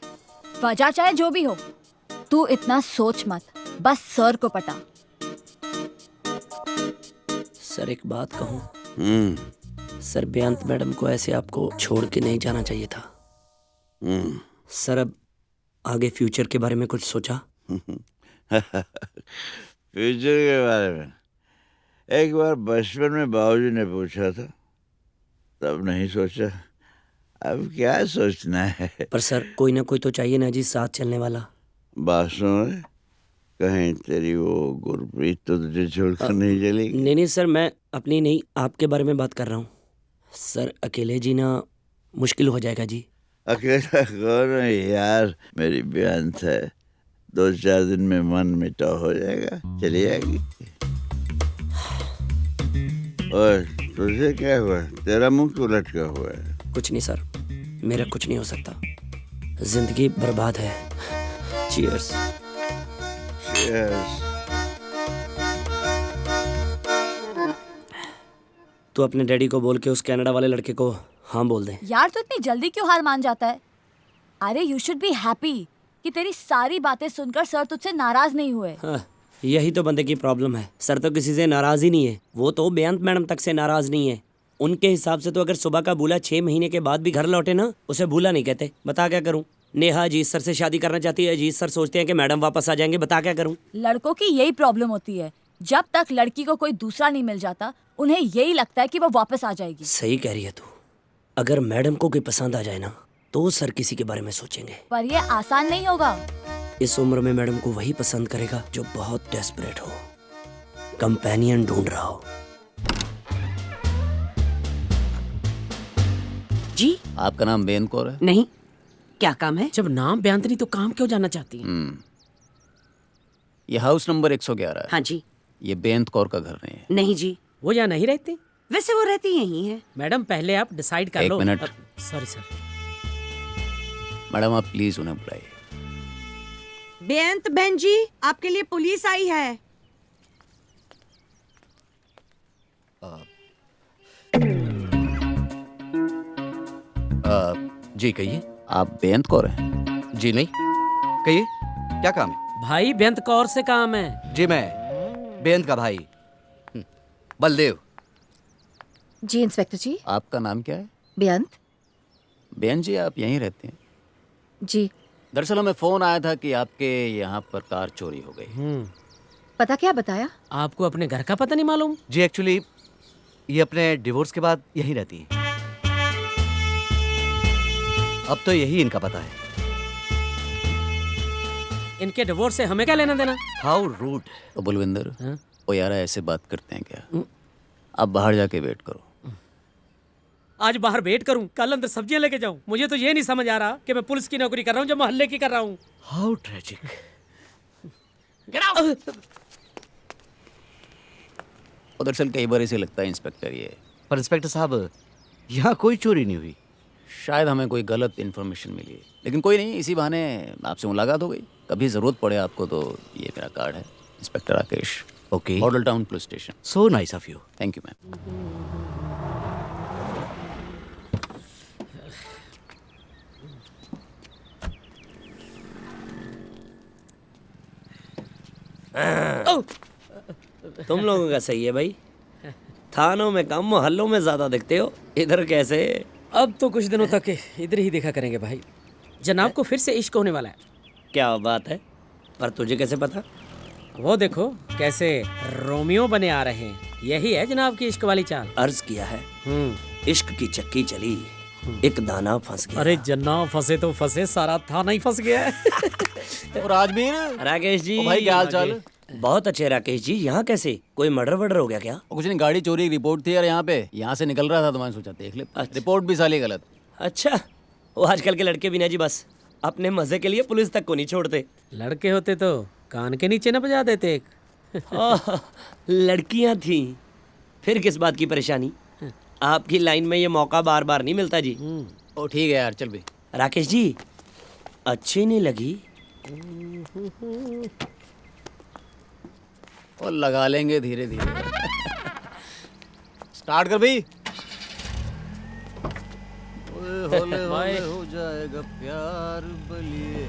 वजह चाहे जो भी हो। तू इतना सोच मत, बस सर को पटा। सर एक बात कहूँ? सर बेअंत मैडम को ऐसे आपको छोड़ के नहीं जाना चाहिए था। सर अब आगे फ्यूचर के बारे में कुछ सोचा? फ्यूचर के बारे में एक बार बचपन में बाबूजी ने पूछा था, तब नहीं सोचा। अब क्या सोचना है? पर सर कोई ना कोई तो चाहिए ना जी साथ चलने वाला। बात सुन, कहीं तेरी वो गुरप्रीत तो तुझे छोड़कर नहीं चलेगी? नहीं सर, मैं अपनी नहीं आपके बारे में बात कर रहा हूँ। सर अकेले जीना मुश्किल हो जाएगा जी। अकेला कौन है यार, मेरी बेअंत है, 2-4 दिन में मन मिटाव हो जाएगा, चली जाएगी। ओए तुझे क्या हुआ? तेरा मुंह क्यों लटका हुआ है? कुछ नहीं सर, मेरा कुछ नहीं हो सकता, जिंदगी बर्बाद है। चीयर्स। चीयर्स। तू अपने डैडी को बोल के उस कनाडा वाले लड़के को हाँ बोल दे। यार तो इतनी जल्दी क्यों हार मान जाता है? अरे यू शुड बी हैप्पी कि तेरी सारी बातें सुनकर सर तुझसे नाराज नहीं हुए। हाँ, यही तो बंदे की प्रॉब्लम है। सर तो किसी से नाराज ही नहीं है, वो तो बेअंत मैडम तक से नाराज नहीं है। उनके हिसाब से तो अगर सुबह का बूला 6 महीने के बाद भी घर लौटे ना, उसे बूला नहीं कहते। बता क्या करूं? नेहा अजीत सर से शादी करना चाहती है, अजीत सर सोचते हैं कि मैडम वापस आ जाएंगे। बता क्या करूं? लड़कों की यही प्रॉब्लम होती है, जब तक लड़की को कोई दूसरा नहीं मिल जाता उन्हें यही लगता है कि वो वापस आ जाएगी। सही कह रही है तू। अगर मैडम को कोई पसंद आ जाए ना, तो सर किसी के बारे में सोचेंगे। पर ये आसान नहीं होगा। इस उम्र में मैडम को वही पसंद करेगा जो बहुत डेस्परेट हो, कंपेनियन ढूंढ रहा हो। जी आपका नाम बेअंत कौर है? नहीं, क्या काम है? जब नाम बेअंत नहीं तो काम क्यों जानना चाहती है? ये हाउस नंबर 111 है। हाँ जी। ये बेअंत कौर का घर नहीं है? नहीं जी। वो यहाँ नहीं रहती? वैसे वो रहती यहीं है। मैडम पहले आप डिसाइड कर लो। एक मिनट। Sorry sir. मैडम आप प्लीज उन्हें बुलाइए। बेअंत बहन जी, आपके लिए पुलिस आई है। जी कहिए। आप बेअंत कौर हैं? जी नहीं, कहिए क्या काम है? भाई बेअंत कौर से काम है। जी मैं बेअंत का भाई बलदेव। जी इंस्पेक्टर जी। आपका नाम क्या है? बेअंत। बेअंत जी आप यहीं रहते हैं? जी। दरअसल हमें फोन आया था कि आपके यहाँ पर कार चोरी हो गई। पता क्या बताया? आपको अपने घर का पता नहीं मालूम? जी एक्चुअली ये अपने डिवोर्स के बाद यहीं रहती है। अब तो यही इनका पता है। इनके डिवोर्स से हमें क्या लेना देना? How rude. तो बुलविंदर, वो यार ऐसे बात करते हैं क्या? आप बाहर जाके वेट करो। आज बाहर वेट करूं, कल अंदर सब्जियां लेके जाऊं। मुझे तो ये नहीं समझ आ रहा कि मैं पुलिस की नौकरी कर रहा हूं जो मोहल्ले की कर रहा हूं। How tragic. दरअसल कई बार ऐसे लगता है इंस्पेक्टर ये। पर इंस्पेक्टर साहब यहाँ कोई चोरी नहीं हुई। शायद हमें कोई गलत इन्फॉर्मेशन मिली, लेकिन कोई नहीं, इसी बहाने आपसे मुलाकात हो गई। कभी जरूरत पड़े आपको तो ये मेरा कार्ड है। Inspector Rakesh. Okay. Model town police station. So nice of you. Thank you ma'am. तुम लोगों का सही है भाई, थानों में कम मोहल्लों में ज्यादा दिखते हो। इधर कैसे? अब तो कुछ दिनों तक इधर ही देखा करेंगे भाई। जनाब को फिर से इश्क होने वाला है। क्या बात है? पर तुझे कैसे पता? वो देखो कैसे रोमियो बने आ रहे हैं। यही है जनाब की इश्क वाली चाल। अर्ज किया है, इश्क की चक्की चली, एक दाना फंस गया। अरे जनाब फंसे तो फंसे, सारा थाना ही फंस गया है। और राजवीर। राकेश जी। भाई क्या हाल चाल? बहुत अच्छे राकेश जी। यहाँ कैसे? कोई मर्डर वर्डर हो गया क्या? कुछ नहीं, गाड़ी चोरी की रिपोर्ट थी यार यहाँ पे। यहाँ से निकल रहा था तो मैंने सोचा देख ले। रिपोर्ट भी साली गलत। अच्छा, वो आजकल के लड़के भी ना जी बस अपने मजे के लिए पुलिस तक को नहीं छोड़ते। लड़के होते तो कान के नीचे न बजा देते एक। लड़कियां थी, फिर किस बात की परेशानी? आपकी लाइन में ये मौका बार बार नहीं मिलता जी। ओ ठीक है यार, चल भी। राकेश जी अच्छी नहीं लगी? और लगा लेंगे धीरे धीरे। स्टार्ट कर भाई। होले होले हो जाएगा प्यार बलिए।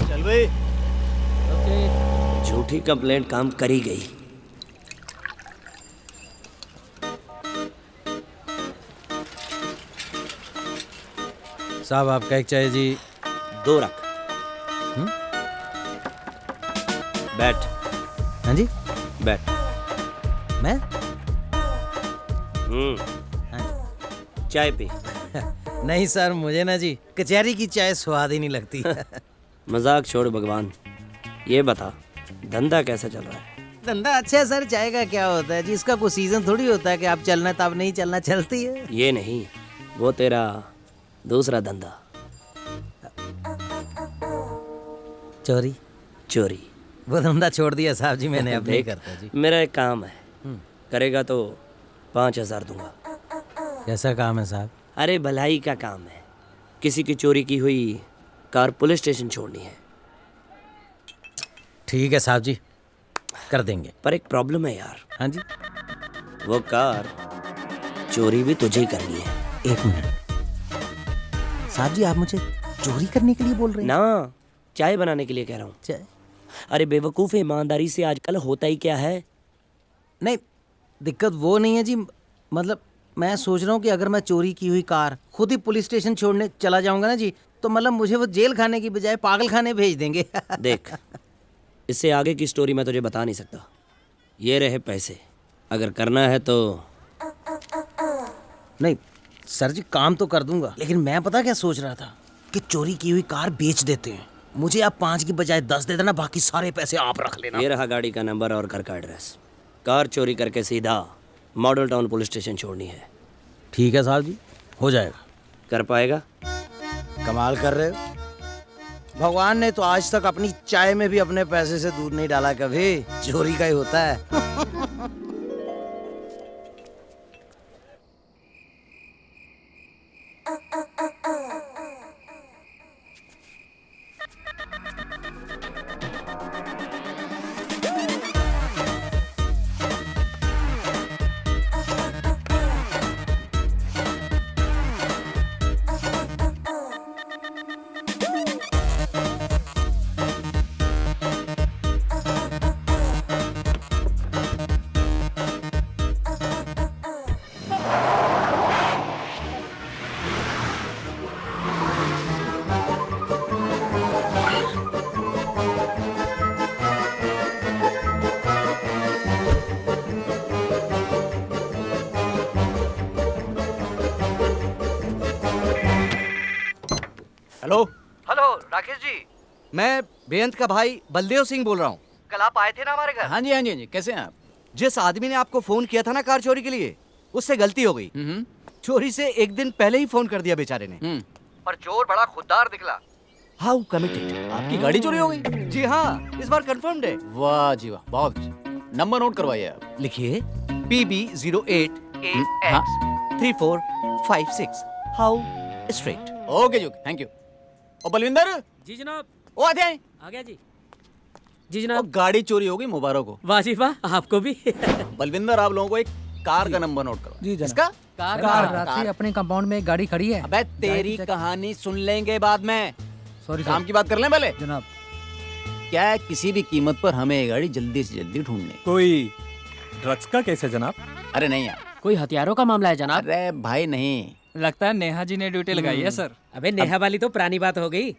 चल भाई। झूठी कंप्लेंट काम करी गई। साहब आपका एक चाहिए जी। 2 रख। बैठ। हाँ जी बैठ। मैं चाय पी। नहीं सर, मुझे ना जी कचहरी की चाय स्वाद ही नहीं लगती। मजाक छोड़ भगवान, ये बता धंधा कैसा चल रहा है? धंधा अच्छा है सर, चाय का क्या होता है जी, इसका कोई सीजन थोड़ी होता है कि आप चलना तब नहीं चलना, चलती है। ये नहीं, वो तेरा दूसरा धंधा। चोरी? चोरी। वो धंधा छोड़ दिया साहब जी मैंने, अब नहीं देख, करता जी। मेरा एक काम है, करेगा तो 5,000 दूंगा। कैसा काम है साहब? अरे भलाई का काम है, किसी की चोरी की हुई कार पुलिस स्टेशन छोड़नी है। ठीक है साहब जी, कर देंगे। पर एक प्रॉब्लम है यार। हाँ जी? वो कार चोरी भी तुझे ही करनी है। 1 मिनट साहब जी, आप मुझे चोरी करने के लिए बोल रहे हैं? ना, चाय बनाने के लिए कह रहा हूँ। चाय? अरे बेवकूफ़, ईमानदारी से आजकल होता ही क्या है। नहीं, दिक्कत वो नहीं है जी, मतलब मैं सोच रहा हूँ कि अगर मैं चोरी की हुई कार खुद ही पुलिस स्टेशन छोड़ने चला जाऊंगा ना जी, तो मतलब मुझे वो जेल खाने की बजाय पागल खाने भेज देंगे। देख, इससे आगे की स्टोरी मैं तुझे बता नहीं सकता। ये रहे पैसे, अगर करना है तो। नहीं सर जी, काम तो कर दूंगा, लेकिन मैं पता क्या सोच रहा था कि चोरी की हुई कार बेच देते हैं, मुझे आप 5 की बजाय 10 दे देना, बाकी सारे पैसे आप रख लेना। ये रहा गाड़ी का नंबर और घर का एड्रेस। कार चोरी करके सीधा मॉडल टाउन पुलिस स्टेशन छोड़नी है। ठीक है साहब जी, हो जाएगा। कर पाएगा? कमाल कर रहे हो, भगवान ने तो आज तक अपनी चाय में भी अपने पैसे से दूध नहीं डाला, कभी चोरी का ही होता है। हेलो हेलो राकेश जी, मैं बेअंत का भाई बलदेव सिंह बोल रहा हूँ। कल आप आए थे ना हमारे घर? हाँ जी हाँ जी हाँ जी, कैसे हैं आप? जिस आदमी ने आपको फोन किया था ना कार चोरी के लिए, उससे गलती हो गई। चोरी से 1 दिन पहले ही फोन कर दिया बेचारे ने। पर चोर बड़ा खुददार निकला। How committed. आपकी गाड़ी चोरी हो गई? जी हाँ, इस बार कंफर्म्ड है। वाह जी वाह, बहुत अच्छा। नंबर नोट करवाइए आप। लिखिए PB08AX3456। How straight. ओके जी, थैंक यू। ओ बलविंदर। जी जनाब। ओ आते हैं। आ गया जी। जी जनाब। गाड़ी चोरी हो गई, मुबारक हो। वाह जी वाह, आपको भी। बलविंदर, आप लोगों को एक कार का नंबर नोट करो। जी जनाब। इसका? कार रात अपने कंपाउंड में एक गाड़ी खड़ी है। अबे तेरी कहानी सुन लेंगे बाद में। सॉरी काम की बात कर लें पहले। जनाब। क्या है, किसी भी कीमत पर हमें ये गाड़ी जल्दी से जल्दी ढूंढनी। कोई ड्रग्स का केस है जनाब? अरे नहीं यार, कोई हथियारों का मामला है जनाब? अरे भाई नहीं, लगता है नेहा जी ने ड्यूटी लगाई है सर। अबे नेहा वाली तो पुरानी बात हो गई,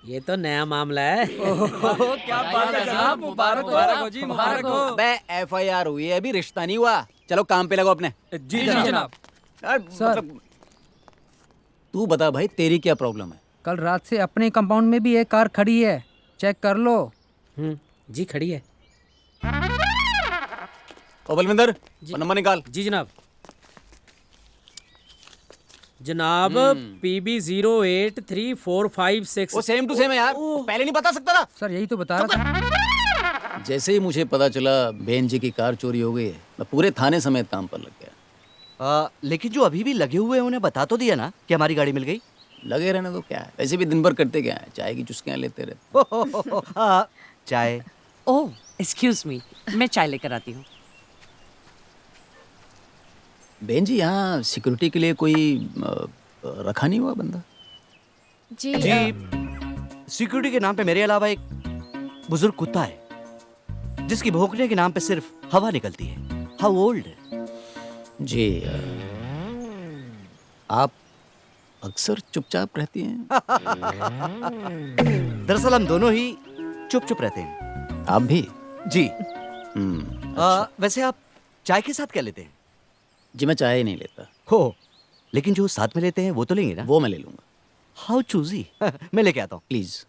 ये तो नया मामला है। क्या बात है जनाब, मुबारक हो जी, मुबारक हो। अबे FIR हुई है, अभी रिश्ता नहीं हुआ। चलो काम पे लगो अपने। जी जनाब। सर तू बता भाई, तेरी क्या प्रॉब्लम है? कल रात से अपने कंपाउंड में भी एक कार खड़ी है, चेक कर लो। जी खड़ी है। ओ बलविंदर, नंबर निकाल। जी जनाब। जनाब PB083456। वो सेम टू सेम है यार, पहले नहीं बता सकता था? सर यही तो बता रहा था। जैसे ही मुझे पता चला बहन जी की कार चोरी हो गई है, मैं पूरे थाने समेत काम पर लग गया। लेकिन जो अभी भी लगे हुए हैं उन्हें बता तो दिया ना कि हमारी गाड़ी मिल गई। लगे रहने तो क्या है, वैसे भी दिन भर करते क्या है, चाय की चुस्कियां लेते रहते। चाय? ओह एक्सक्यूज मी, मैं चाय लेकर आती हूँ। बहन जी, यहाँ सिक्योरिटी के लिए कोई रखा नहीं हुआ बंदा? जी सिक्योरिटी के नाम पे मेरे अलावा एक बुजुर्ग कुत्ता है, जिसकी भौंकने के नाम पे सिर्फ हवा निकलती है। How old? जी, आप अक्सर चुपचाप रहती हैं। दरअसल हम दोनों ही चुप चुप रहते हैं। आप भी? जी। वैसे आप चाय के साथ क्या लेते हैं? जी मैं चाय ही नहीं लेता। हो, लेकिन जो साथ में लेते हैं वो तो लेंगे ना? वो मैं ले लूंगा। How choosy. मैं लेके आता हूँ। प्लीज।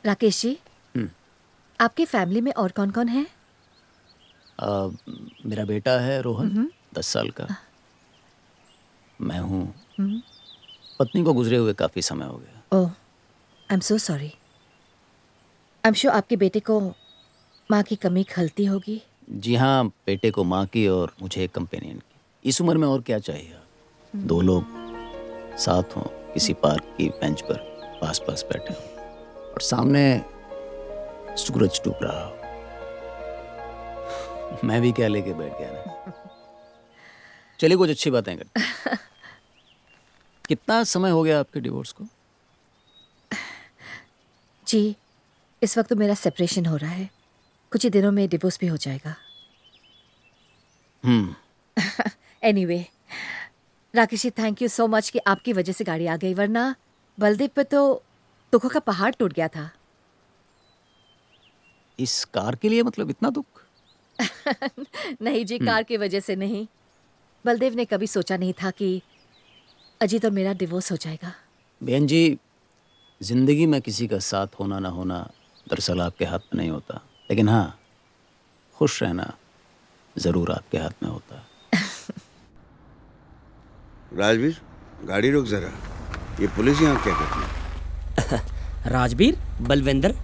राकेश जी, आपकी फैमिली में और कौन कौन है? मेरा बेटा है रोहन, 10 साल का। मैं हूँ। पत्नी को गुजरे हुए काफी समय हो गया। Oh, I am so sorry. I am sure आपके बेटे को माँ की कमी खलती होगी। जी हाँ, बेटे को माँ की और मुझे एक कंपेनियन की। इस उम्र में और क्या चाहिए? दो लोग साथ हों, किसी पार्क की बेंच पर पास पास बैठे हों और सामने सूरज डूब रहा हो। मैं भी क्या लेके बैठ गया ना। चलिए कुछ अच्छी बातें करते। कितना समय हो गया आपके डिवोर्स को? जी, इस वक्त तो मेरा सेपरेशन हो रहा है। कुछ ही दिनों में डिवोर्स भी हो जाएगा। Anyway, Rakesh ji, thank you so much कि आपकी वजह से गाड़ी आ गई, वरना बलदेव पे तो दुखों का पहाड़ टूट गया था। इस कार के लिए मतलब इतना दुख? नहीं जी, कार की वजह से नहीं। बलदेव ने कभी सोचा नहीं था कि अजीत और मेरा डिवोर्स हो जाएगा। बहन जी, जिंदगी में किसी का साथ होना ना होना दरअसल आपके हाथ में नहीं होता, लेकिन हाँ, खुश रहना जरूर आपके हाथ में होता है। राजवीर, गाड़ी रोक जरा। ये पुलिस यहाँ क्या करती है? राजवीर? बलविंदर,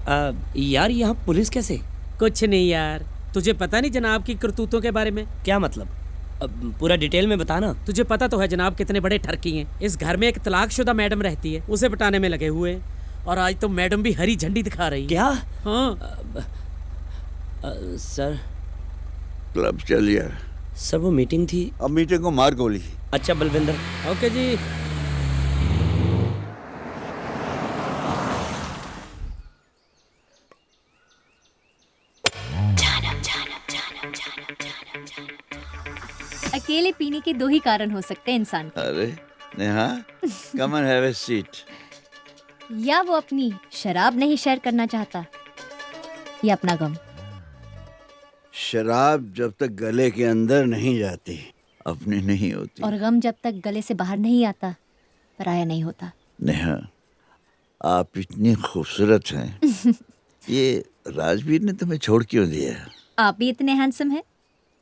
यार यहाँ पुलिस कैसे? कुछ नहीं यार, तुझे पता नहीं जनाब की करतूतों के बारे में? क्या मतलब? पूरा डिटेल में बताना। तुझे पता तो है जनाब कितने बड़े ठरकी हैं। इस घर में एक तलाकशुदा मैडम रहती है, उसे पटाने में लगे हुए हैं। और आज तो मैडम भी हरी झंडी दिखा रही है। क्या? हाँ। सर। क्लब चल यार। सर वो मीटिंग थी। अब मीटिंग को मार गोली। अच्छा बलविंदर। ओके जी। अकेले पीने के दो ही कारण हो सकते हैं इंसान को। अरे Neha, come and have a seat. या वो अपनी शराब नहीं शेयर करना चाहता, या अपना गम। शराब जब तक गले के अंदर नहीं जाती अपनी नहीं होती। और गम जब तक गले से बाहर नहीं आता पराया नहीं होता। नेहा, आप इतनी खूबसूरत हैं। ये राजवीर ने तुम्हें छोड़ क्यों दिया? आप भी इतने हैंडसम हैं,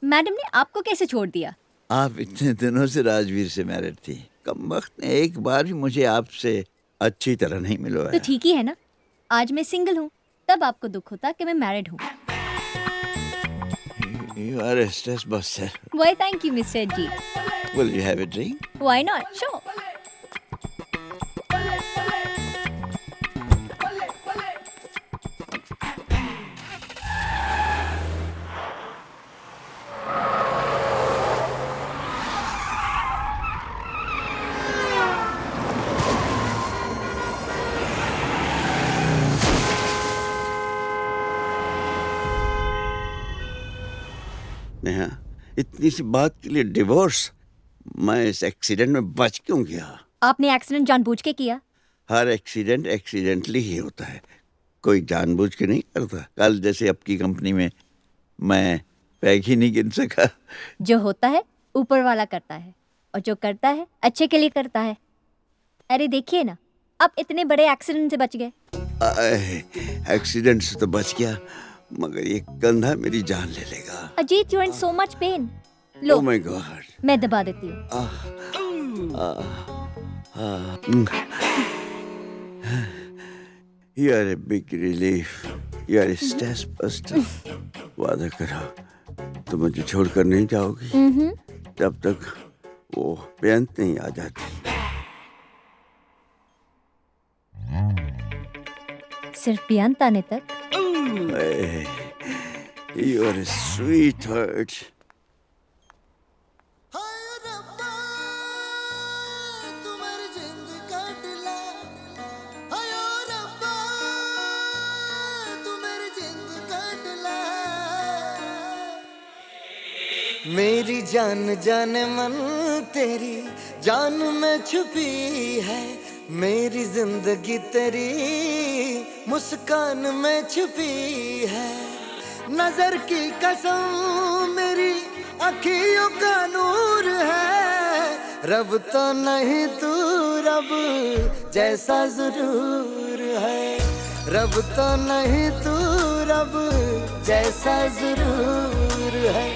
मैडम ने आपको कैसे छोड़ दिया? आप इतने दिनों से राजवीर से मैरिड थी, कमबख्त ने एक बार भी मुझे आपसे अच्छी तरह नहीं मिलवाया। तो ठीक ही है ना, आज मैं सिंगल हूँ, तब आपको दुख होता कि मैं मैरिड हूँ। You are a stress buster. Why thank you Mr. G. Will you have a drink? Why not? Sure. Neha, इतनी सी बात के लिए डिवोर्स? मैं इस एक्सीडेंट में बच क्यों गया? आपने एक्सीडेंट जानबूझ के किया? हर एक्सीडेंट एक्सीडेंटली ही होता है, कोई जानबूझ के नहीं करता। कल जैसे आपकी कंपनी में मैं पैग ही नहीं गिन सका। जो होता है ऊपर वाला करता है, और जो करता है अच्छे के लिए करता है। अरे देखिए ना, आप इतने बड़े एक्सीडेंट से बच गए। एक्सीडेंट से तो बच गया, मगर ये कंधा मेरी जान ले लेगा। Ajit, you are in so much pain. लो, ओह माय गॉड, मैं दबा देती हूँ। You are a big relief. You are a stress buster. वादा करो, तुम मुझे छोड़कर नहीं जाओगी जब तक वो बेअंत नहीं आ जाती। सिर्फ बेअंत आने तक? Hey, you are a sweetheart. मेरी जान जाने मन तेरी जान में छुपी है, मेरी जिंदगी तेरी मुस्कान में छुपी है। नजर की कसम मेरी अखियों का नूर है, रब तो नहीं तू रब जैसा जरूर है, रब तो नहीं तू रब जैसा जरूर है,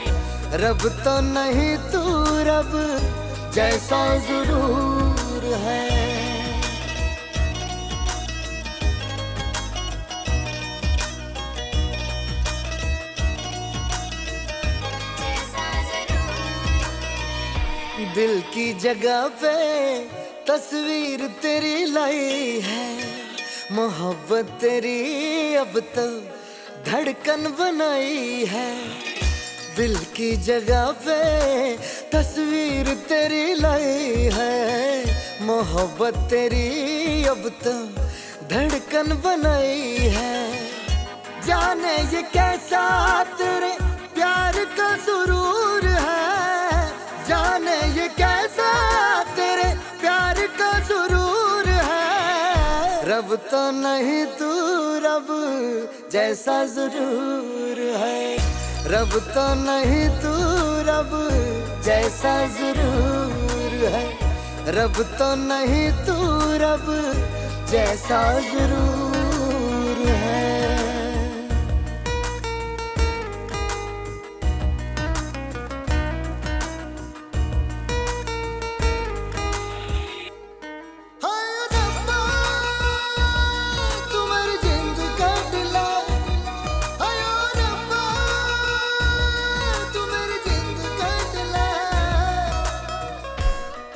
रब तो नहीं तू रब जैसा जरूर है। दिल की जगह पे तस्वीर तेरी लाई है, मोहब्बत तेरी अब तो धड़कन बनाई है। दिल की जगह पे तस्वीर तेरी लाई है, मोहब्बत तेरी अब तो धड़कन बनाई है। जाने ये कैसा तेरे प्यार का सुरूर है, जाने ये कैसा तेरे प्यार का सुरूर है। रब तो नहीं तू रब जैसा जरूर है, रब तो नहीं तू रब जैसा जरूर है, रब तो नहीं तू रब जैसा जरूर है।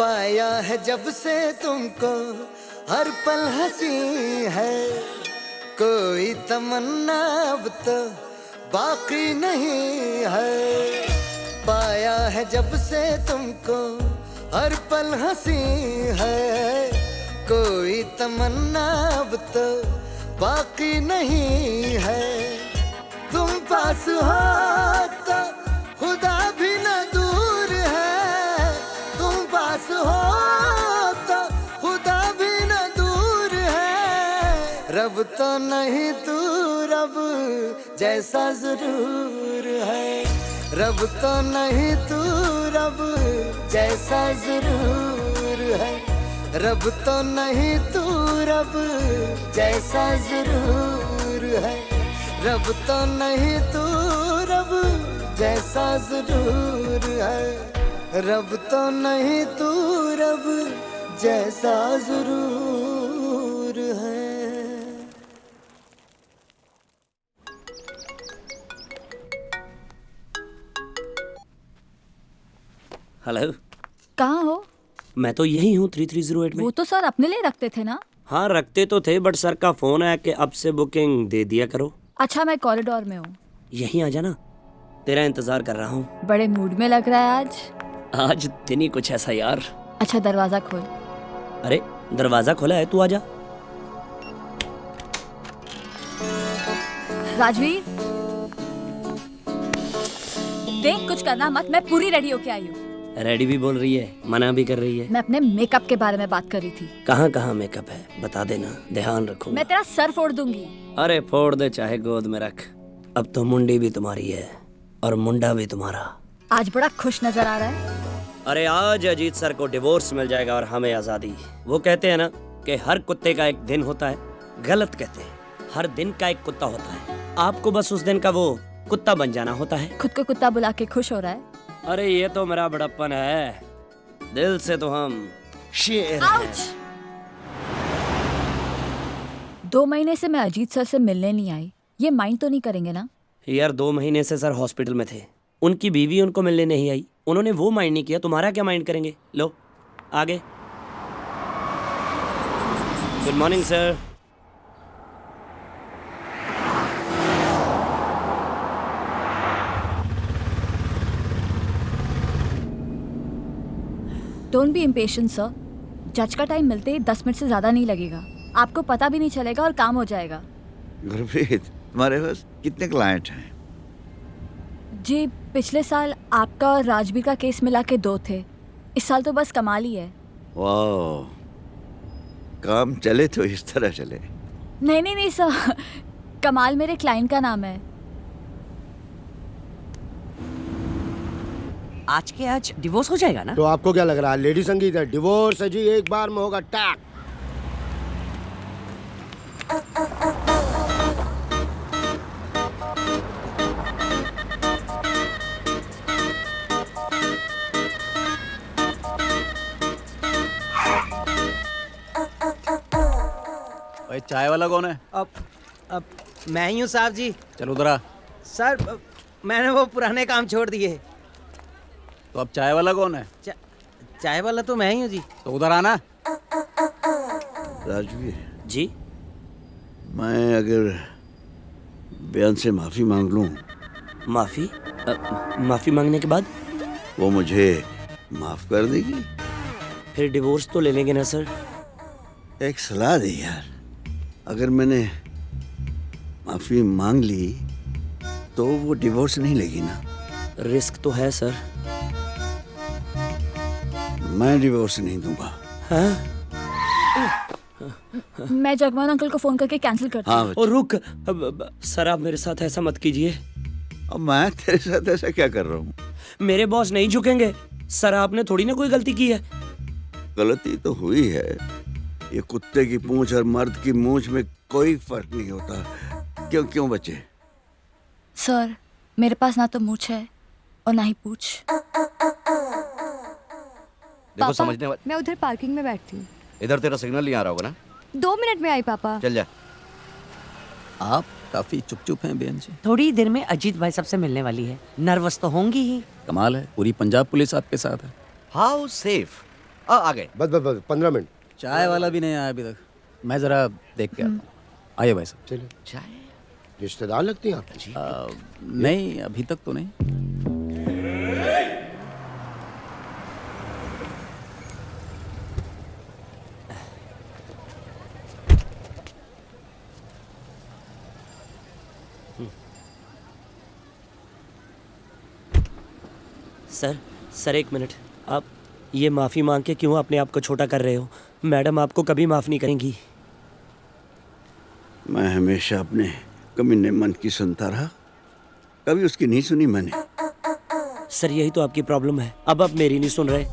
पाया है जब से तुमको हर पल हंसी है, कोई तमन्ना अब तो बाकी नहीं है। पाया है जब से तुमको हर पल हंसी है, कोई तमन्ना अब तो बाकी नहीं है। तुम पास हो तो खुदा भी न दूर है, तुम पास हो तो खुदा भी न दूर है। रब तो नहीं तू रब जैसा जरूर है, रब तो नहीं तू रब जैसा जरूर है, रब तो नहीं तू रब जैसा जरूर है, रब तो नहीं तू रब जैसा जरूर है, रब तो नहीं तू रब जैसा जरूर है। हेलो, कहाँ हो? मैं तो यही हूँ 3308 में। वो तो सर अपने लिए रखते थे ना? हाँ रखते तो थे, बट सर का फोन आया कि अब से बुकिंग दे दिया करो। अच्छा मैं कॉरिडोर में हूँ। यहीं आ जाना, तेरा इंतजार कर रहा हूँ। बड़े मूड में लग रहा है आज। आज दिन ही कुछ ऐसा यार। अच्छा दरवाजा खोल। अरे दरवाजा खोला है, तू आजा। राजवीर देख, कुछ करना मत, मैं पूरी रेडी होके आई हूँ। रेडी भी बोल रही है, मना भी कर रही है। मैं अपने मेकअप के बारे में बात कर रही थी। कहाँ कहाँ मेकअप है बता देना, ध्यान रखूंगा। मैं तेरा सर फोड़ दूंगी। अरे फोड़ दे चाहे गोद में रख, अब तो मुंडी भी तुम्हारी है और मुंडा भी तुम्हारा। आज बड़ा खुश नजर आ रहा है। अरे आज अजीत सर को डिवोर्स मिल जाएगा और हमें आजादी। वो कहते हैं ना कि हर कुत्ते का एक दिन होता है, गलत कहते हैं, हर दिन का एक कुत्ता होता है। आपको बस उस दिन का वो कुत्ता बन जाना होता है। खुद को कुत्ता बुला के खुश हो रहा है? अरे ये तो मेरा बड़प्पन है, दिल से तो हम शेर हैं। 2 महीने से मैं अजीत सर से मिलने नहीं आई, ये माइंड तो नहीं करेंगे ना? यार 2 महीने से सर हॉस्पिटल में थे, उनकी बीवी उनको मिलने नहीं आई, उन्होंने वो माइंड नहीं किया, तुम्हारा क्या माइंड करेंगे। लो आगे। Good morning sir. Don't be impatient sir, जज का टाइम मिलते ही 10 मिनट से ज़्यादा नहीं लगेगा, आपको पता भी नहीं चलेगा और काम हो जाएगा। गुरप्रीत, तुम्हारे पास कितने क्लाइंट हैं? जी पिछले साल आपका और राजबीर का केस मिला के 2 थे, इस साल तो बस कमाल ही है। वाह, काम चले तो इस तरह चले। नहीं सर, कमाल मेरे क्लाइंट का नाम है। आज के आज डिवोर्स हो जाएगा ना? तो आपको क्या लग रहा है लेडी संगीत है? डिवोर्स है जी, एक बार में होगा टैक। भाई चाय वाला कौन है? अब मैं ही हूँ साहब जी। चलो उधर आ। सर मैंने वो पुराने काम छोड़ दिए। तो अब चाय वाला कौन है? चाय वाला तो मैं ही हूँ जी। तो उधर आना। राजवीर जी, मैं अगर बयान से माफी मांग लूं, माफी मांगने के बाद वो मुझे माफ कर देगी? फिर डिवोर्स तो ले लेंगे ना सर? एक सलाह दे यार, अगर मैंने माफी मांग ली तो वो डिवोर्स नहीं लेगी ना? रिस्क तो है सर। मैं डिवोर्स नहीं दूंगा। हाँ? मैं जगमोहन अंकल को फोन करके कैंसिल करती हूँ। और रुक, सर आप मेरे साथ ऐसा मत कीजिए। अब मैं तेरे साथ ऐसा क्या कर रहा हूँ? मेरे बॉस नहीं झुकेंगे। सर आपने थोड़ी ना कोई गलती की है। गलती तो हुई है। ये कुत्ते की पूंछ और मर्द की मूंछ में कोई फर्क नहीं होता। क्यों बच्चे? सर मेरे पास ना तो मूछ है और ना ही पूछ। देखो समझने वाले, मैं उधर पार्किंग में बैठती हूँ। इधर तेरा सिग्नल नहीं आ रहा होगा ना? 2 मिनट में आई पापा। चल जा। आप काफी चुप हैं बेन जी। थोड़ी देर में अजीत भाई सबसे मिलने वाली है, नर्वस तो होंगी ही। कमाल है, पूरी पंजाब पुलिस आपके साथ है। How safe? आ गए। बस 15 मिनट। चाय वाला भी नहीं आया अभी तक। मैं जरा देख के आता हूँ। आइए भाई साहब। चलिए। चाय रिश्तेदार लगती हैं आप? नहीं अभी तक तो नहीं। Sir 1 minute. आप ये माफ़ी मांग के क्यों अपने आप को छोटा कर रहे हो? मैडम आपको कभी माफ़ नहीं करेंगी। मैं हमेशा अपने कमीने मन की सुनता रहा, कभी उसकी नहीं सुनी मैंने। सर यही तो आपकी प्रॉब्लम है, अब आप मेरी नहीं सुन रहे।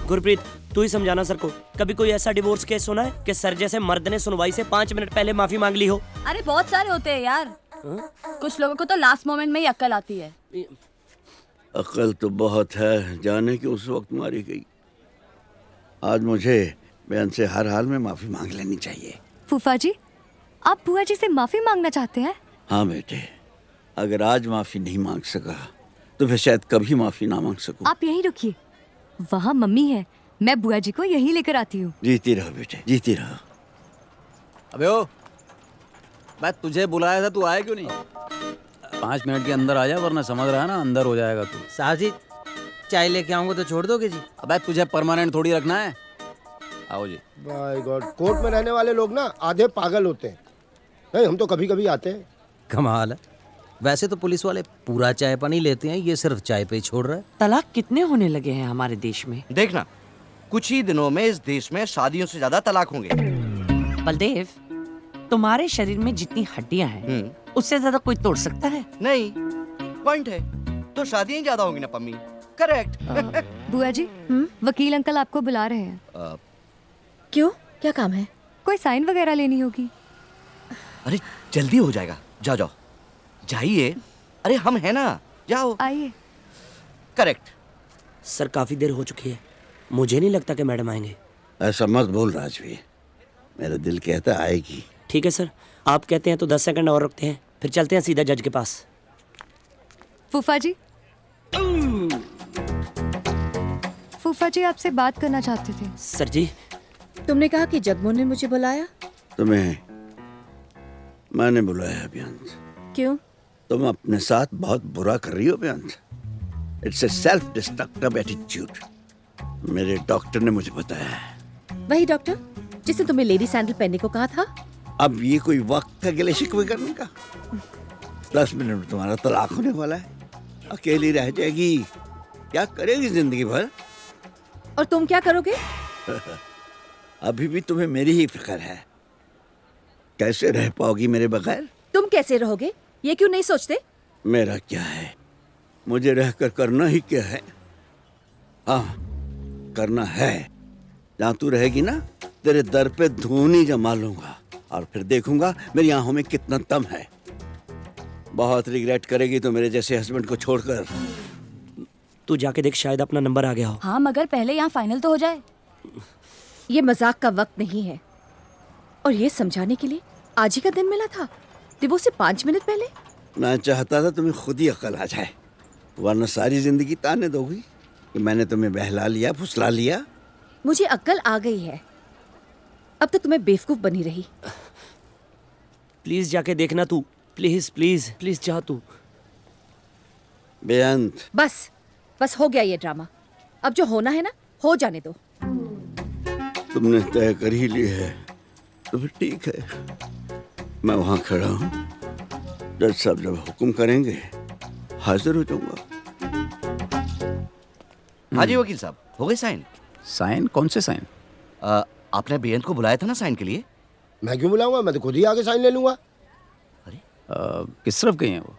गुरप्रीत तू ही समझाना सर को। कभी कोई ऐसा डिवोर्स केस सुना है कि सर जैसे मर्द ने सुनवाई से 5 मिनट पहले माफ़ी मांग ली हो? अरे बहुत सारे होते हैं यार। कुछ लोगों को तो लास्ट मोमेंट में ही अक्ल आती है। अकल तो बहुत है, जाने कि उस वक्त मारी गई। आज मुझे बयान से हर हाल में माफी मांग लेनी चाहिए। फूफा जी, आप बुआ जी से माफी मांगना चाहते हैं? हाँ बेटे, अगर आज माफी नहीं मांग सका तो फिर शायद कभी माफी ना मांग सकूं। आप यहीं रुकिए, वहाँ मम्मी है, मैं बुआ जी को यहीं लेकर आती हूँ। जीती रहो बेटे, जीती रहो। अबे ओ, मैं तुझे बुलाया था, तू आया क्यों नहीं? 5 मिनट के अंदर आ जा, वरना समझ रहा है ना अंदर हो जाएगा तू। साहब जी चाय लेके आऊंगा तो छोड़ दोगे जी? अबे तुझे परमानेंट थोड़ी रखना है। आओ जी। बाय गॉड, कोर्ट में रहने वाले लोग ना आधे पागल होते हैं। नहीं, हम तो कभी कभी आते हैं। कमाल है। वैसे तो पुलिस वाले पूरा चाय पानी लेते हैं, ये सिर्फ चाय पे ही छोड़ रहा है। तलाक कितने होने लगे हैं हमारे देश में? देखना, कुछ ही दिनों में इस देश में शादियों से ज्यादा तलाक होंगे। बलदेव, तुम्हारे शरीर में जितनी हड्डियां हैं उससे ज्यादा कोई तोड़ सकता है? नहीं, पॉइंट है तो शादियां ज्यादा होंगी ना पम्मी। करेक्ट। बुआ जी, वकील अंकल आपको बुला रहे हैं। क्यों, क्या काम है? कोई साइन वगैरह लेनी होगी। अरे जल्दी हो जाएगा, जाओ जाओ जाइए। अरे हम है ना, जाओ। आइए। करेक्ट। सर काफी देर हो चुकी है, मुझे नहीं लगता कि मैडम आएंगे। ऐसा मत बोल राजवीर, मेरा दिल कहता आएगी। ठीक है सर, आप कहते हैं तो 10 सेकंड और रखते हैं, फिर चलते हैं सीधा जज के पास। फूफा जी, फूफा जी आपसे बात करना चाहते थे। सर जी। तुमने कहा कि जगमोहन ने मुझे बुलाया। तुम्हें मैंने बुलाया बेअंत। क्यों? तुम अपने साथ बहुत बुरा कर रही हो Beant. It's a self destructive attitude. मेरे डॉक्टर ने मुझे बताया है। वही डॉक्टर जिसने तुम्हें लेडी सैंडल पहनने को कहा था? अब ये कोई वक्त है गिले शिकवे करने का? 10 मिनट में तुम्हारा तलाक होने वाला है। अकेली रह जाएगी, क्या करेगी जिंदगी भर? और तुम क्या करोगे? अभी भी तुम्हें मेरी ही फिक्र है। कैसे रह पाओगी मेरे बगैर? तुम कैसे रहोगे ये क्यों नहीं सोचते? मेरा क्या है, मुझे रहकर करना ही क्या है? हाँ, करना है। जहाँ तू रहेगी ना, तेरे दर पे धूनी जमा लूंगा और फिर देखूंगा मेरी आंखों में कितना दम है। बहुत रिग्रेट करेगी तो मेरे जैसे हस्बैंड को छोड़कर। तू जाके देख, शायद अपना नंबर आ गया हो। हाँ, मगर पहले यहाँ फाइनल तो हो जाए। ये मजाक का वक्त नहीं है। और ये समझाने के लिए आज ही का दिन मिला था, डिवोर्स से 5 मिनट पहले। मैं चाहता था तुम्हें खुद ही अकल आ जाए, वरना सारी जिंदगी ताने दोगी कि मैंने तुम्हें बहला लिया, फुसला लिया। मुझे अक्ल आ गई है, अब तक तुम्हें बेवकूफ बनी रही। प्लीज जाके देखना तू, प्लीज प्लीज प्लीज जा तू। बेअंत, बस हो गया ये ड्रामा। अब जो होना है ना, हो जाने दो। तुमने तय कर ही ली है तो फिर ठीक है। मैं वहां खड़ा हूँ, जज साहब जब हुक्म करेंगे हाजिर हो जाऊंगा। हाँ जी वकील साहब, हो गए साइन? साइन? कौन से साइन? आपने बेअंत को बुलाया था ना साइन के लिए? मैं क्यों बुलाऊंगा, मैं तो खुद ही आके साइन ले लूंगा। किस तरफ गई हैं वो?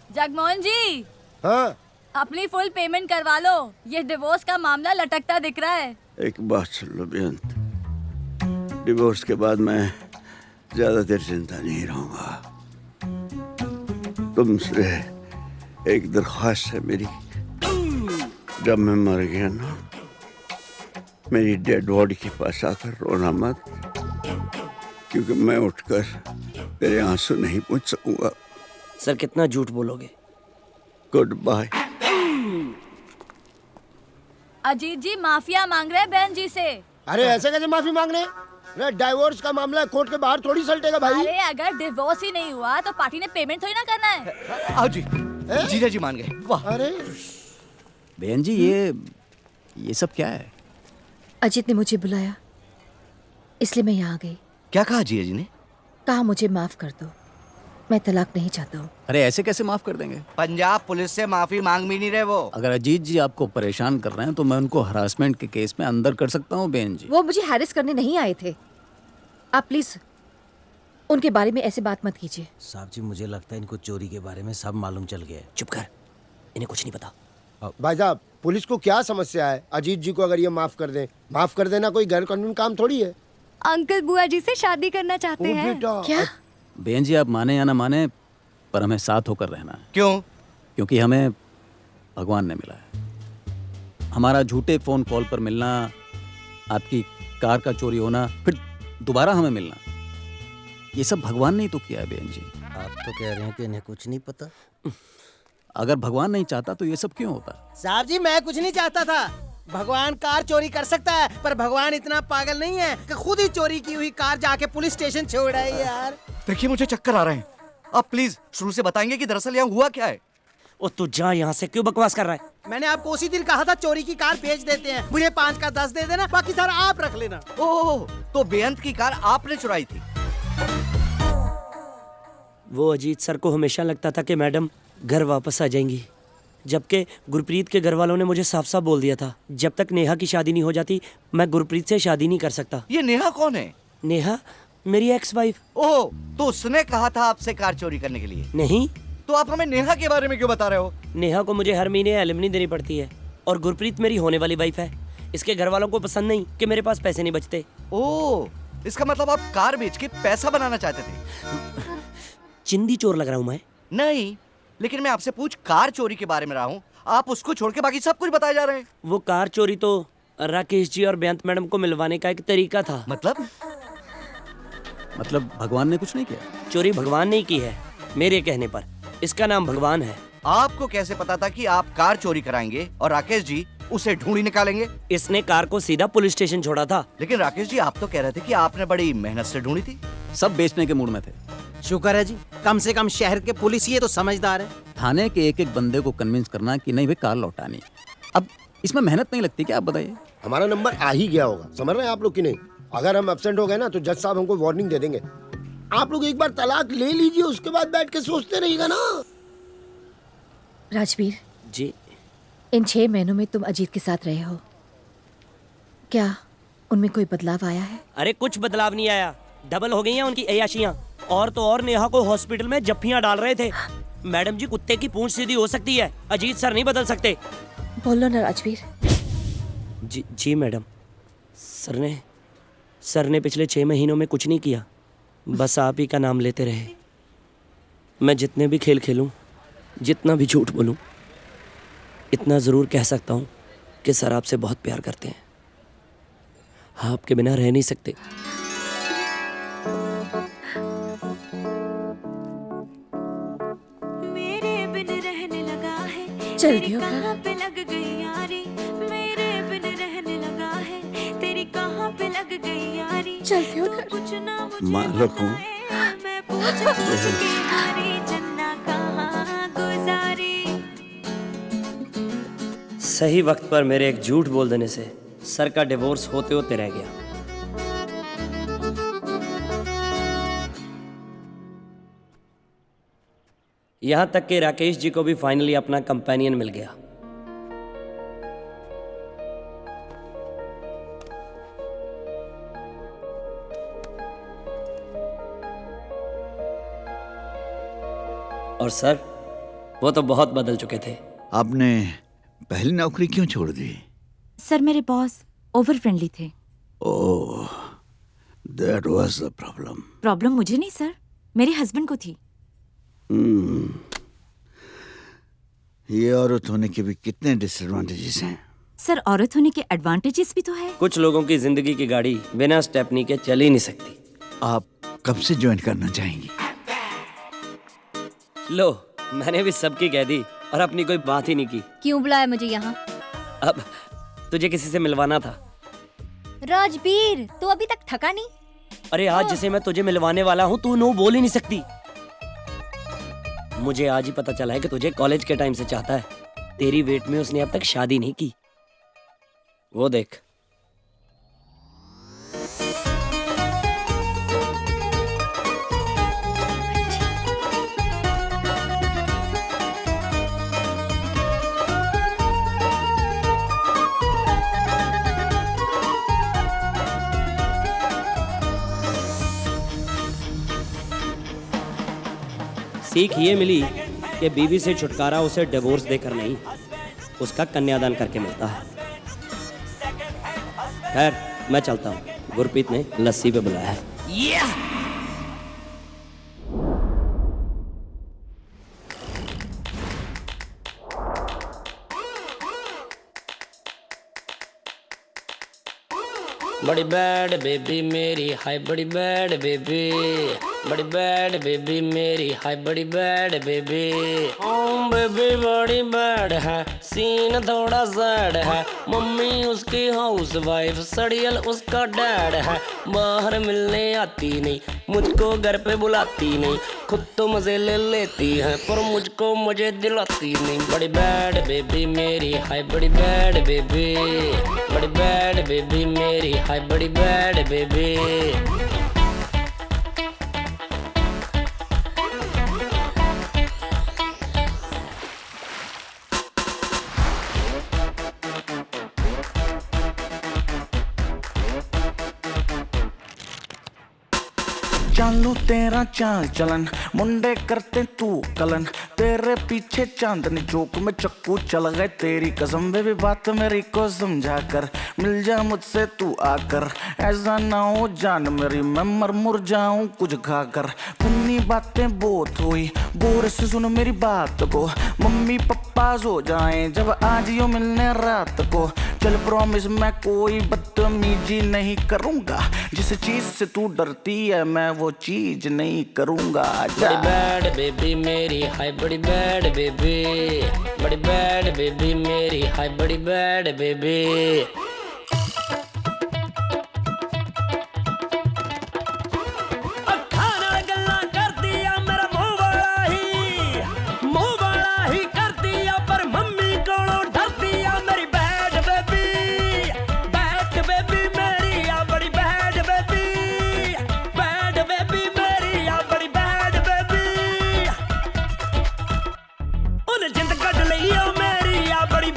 जगमोहन जी, हाँ, अपनी फुल पेमेंट करवा लो, ये डिवोर्स का मामला लटकता दिख रहा है। एक बात सुन लो बेअंत, डिवोर्स के बाद मैं ज्यादा देर जिंदा नहीं रहूंगा। तुमसे एक दरख्वास्त है मेरी, जब मैं मर गया ना, मेरी डेड बॉडी के पास आकर रोना मत, क्योंकि मैं उठकर तेरे आंसू नहीं पूछ सकूंगा। सर कितना झूठ बोलोगे? Good bye. अजीत जी माफिया मांग रहे हैं बहन जी से। अरे ऐसे कैसे माफी मांग रहे हैं? डाइवोर्स का मामला कोर्ट के बाहर थोड़ी सलटेगा भाई। अरे अगर डिवोर्स ही नहीं हुआ तो पार्टी ने पेमेंट थोड़ी ना करना है। आओ जी, जीजा जी मान गए। वाह। अरे बहन जी, ये सब क्या है? अजीत ने मुझे बुलाया, इसलिए मैं यहाँ आ गई। क्या कहा जीजा जी ने? कहा मुझे माफ कर दो, मैं तलाक नहीं चाहता हूँ। अरे ऐसे कैसे माफ कर देंगे? पंजाब पुलिस से माफी मांग भी नहीं रहे वो। अगर अजीत जी आपको परेशान कर रहे हैं तो मैं उनको हरासमेंट के केस में अंदर कर सकता हूँ बहन जी। वो मुझे हैरेस करने नहीं आए थे। आप प्लीज उनके बारे में ऐसे बात मत कीजिए। साहब जी, मुझे लगता है इनको चोरी के बारे में सब मालूम चल गया है। चुप कर, इन्हें कुछ नहीं पता। भाई साहब, पुलिस को क्या समस्या है? अजीत जी को अगर ये माफ कर दें, माफ कर देना कोई गैर कानूनी काम थोड़ी है। अंकल बुआ जी से शादी करना चाहते हैं। क्या? बहन जी, आप माने या ना माने, पर हमें साथ होकर रहना है। क्यों? क्योंकि हमें भगवान ने मिला है। हमारा झूठे फोन कॉल पर मिलना, आपकी कार का चोरी होना, फिर दोबारा हमें मिलना, ये सब भगवान ने ही तो किया है बहन जी। आप तो कह रहे हैं कि इन्हें कुछ नहीं पता। अगर भगवान नहीं चाहता तो ये सब क्यों होता? साहब जी, मैं कुछ नहीं चाहता था। भगवान कार चोरी कर सकता है, पर भगवान इतना पागल नहीं है कि खुद ही चोरी की हुई कार जाके पुलिस स्टेशन छोड़ आए यार। देखिए मुझे चक्कर आ रहे हैं। आप प्लीज शुरू से बताएंगे कि दरअसल यहाँ हुआ क्या है? ओ तू जा यहाँ से, क्यों बकवास कर रहा है? मैंने आपको उसी दिन कहा था चोरी की कार बेच देते हैं, मुझे 5 का 10 दे देना, बाकी सारा आप रख लेना। ओह, तो बेअंत की कार आपने चुराई थी? वो अजीत सर को हमेशा लगता था कि मैडम घर वापस आ जाएंगी, जबकि गुरप्रीत के घर वालों ने मुझे साफ साफ बोल दिया था, जब तक नेहा की शादी नहीं हो जाती मैं गुरप्रीत से शादी नहीं कर सकता। ये नेहा कौन है? नेहा मेरी एक्स वाइफ। ओह, तो उसने कहा था आपसे कार चोरी करने के लिए? नहीं। तो आप हमें नेहा के बारे में क्यों बता रहे हो? नेहा को मुझे हर महीने एलिमनी देनी पड़ती है, और गुरप्रीत मेरी होने वाली वाइफ है। इसके घर वालों को पसंद नहीं कि मेरे पास पैसे नहीं बचते। ओह, इसका मतलब आप कार बेच के पैसा बनाना चाहते थे? चिंदी चोर लग रहा हूँ मैं? नहीं, लेकिन मैं आपसे पूछ कार चोरी के बारे में रहा हूँ, आप उसको छोड़ के बाकी सब कुछ बताए जा रहे हैं। वो कार चोरी तो राकेश जी और बेअंत मैडम को मिलवाने का एक तरीका था। मतलब भगवान ने कुछ नहीं किया? चोरी भगवान ने की है, मेरे कहने पर। इसका नाम भगवान है। आपको कैसे पता था कि आप कार चोरी कराएंगे और राकेश जी उसे ढूंढी निकालेंगे? इसने कार को सीधा पुलिस स्टेशन छोड़ा था। लेकिन राकेश जी, आप तो कह रहे थे कि आपने बड़ी मेहनत से ढूंढी थी। सब बेचने के मूड में थे। शुक्र है जी, कम से कम शहर के पुलिस ये तो समझदार है। थाने के एक एक बंदे को कन्विंस करना कि नहीं भाई कार लौटानी है। अब इसमें मेहनत नहीं लगती क्या? आप बताइए। हमारा नंबर आ ही गया होगा, समझ रहे हैं आप लोग की नहीं? अगर हम एब्सेंट हो गए ना तो जज साहब हमको वार्निंग दे देंगे। आप लोग एक बार तलाक ले लीजिए, उसके बाद बैठ के सोचते रहिएगा ना। राजवीर, जी इन 6 महीनों में तुम अजीत के साथ रहे हो, क्या उनमें कोई बदलाव आया है? अरे कुछ बदलाव नहीं आया, डबल हो गई हैं उनकी अय्याशियां। और तो और नेहा को हॉस्पिटल में जफ्फियां डाल रहे थे। मैडम जी, कुत्ते की पूंछ सीधी हो सकती है, अजीत सर नहीं बदल सकते। बोलो ना राजवीर। जी मैडम, सर ने पिछले 6 महीनों में कुछ नहीं किया, बस आप ही का नाम लेते रहे। मैं जितने भी खेल खेलूं, जितना भी झूठ बोलूं, इतना ज़रूर कह सकता हूं कि सर आपसे बहुत प्यार करते हैं, आपके बिना रह नहीं सकते। मेरे बिन रहने लगा है, जल्दी हो कहाँ पे लग गई यारी, मेरे बिन रहने लगा है, तेरी कहाँ पे लग गई यारी, जल्दी हो कुछ ना माँ रखूं? मैं पूछ के हारी, जन्ना कहाँ गुजारी। सही वक्त पर मेरे एक झूठ बोल देने से सर का डिवोर्स होते होते रह गया। यहां तक कि राकेश जी को भी फाइनली अपना कंपेनियन मिल गया। और सर, वो तो बहुत बदल चुके थे। आपने पहली नौकरी क्यों छोड़ दी? सर, मेरे बॉस ओवर फ्रेंडली थे। ओह, that was the problem. Problem मुझे नहीं सर, मेरे हस्बैंड को थी। ये औरत होने के भी कितने डिसएडवांटेजेस हैं। सर, औरत होने के एडवांटेजेस भी तो है। कुछ लोगों की जिंदगी की गाड़ी बिना स्टेपनी के चल ही नहीं सकती। आप कब से ज्वाइन करना चाहेंगी? लो, मैंने भी सबकी कह दी और अपनी कोई बात ही नहीं की। क्यों बुलाया मुझे यहाँ? अब तुझे किसी से मिलवाना था। राजवीर, तू अभी तक थका नहीं? अरे आज जिसे मैं तुझे मिलवाने वाला हूँ, तू नो बोल ही नहीं सकती। मुझे आज ही पता चला है कि तुझे कॉलेज के टाइम से चाहता है। तेरी वेट में उसने अब तक शादी नहीं की। वो देख। सीख ये मिली कि बीवी से छुटकारा उसे डिवोर्स देकर नहीं, उसका कन्यादान करके मिलता है। खैर, मैं चलता हूँ, गुरप्रीत ने लस्सी पे बुलाया है। बड़ी बैड बेबी मेरी, हाय बड़ी बैड बेबी, बड़ी बैड बेबी मेरी, हाय बड़ी बैड बेबी। ओम बेबी बड़ी बैड है, सीन थोड़ा सैड है। मम्मी उसकी हाउस वाइफ, सड़ियल उसका डैड है। बाहर मिलने आती नहीं, मुझको घर पे बुलाती नहीं। खुद तो मजे ले लेती है पर मुझको मजे दिलाती नहीं। बड़ी बैड बेबी मेरी, हाय बड़ी बैड बेबी, बड़ी बैड बेबी मेरी, हाय बड़ी बैड बेबी। चालू तेरा चाल चलन, मुंडे करते तू कलन। तेरे पीछे चांदनी चौक में चक्कू चल गए, तेरी कसम बेबी बात मेरी को समझा कर। मिल जा मुझसे तू आकर, ऐसा ना हो जान मेरी मैं मर मुर जाऊं कुछ खाकर। पुन्नी बातें बहुत हुई, गौर से सुन मेरी बात को। मम्मी पप्पा सो जाएं जब आज यो मिलने रात को। चल प्रॉमिस मैं कोई बदतमीजी नहीं करूंगा, जिस चीज से तू डरती है मैं वो चीज नहीं करूंगा। बड़ी बैड बेबी मेरी, हाय बड़ी बैड बेबी, बड़ी बैड बेबी मेरी, हाय बड़ी बैड बेबी। पगली ओ मेरी आ बड़ी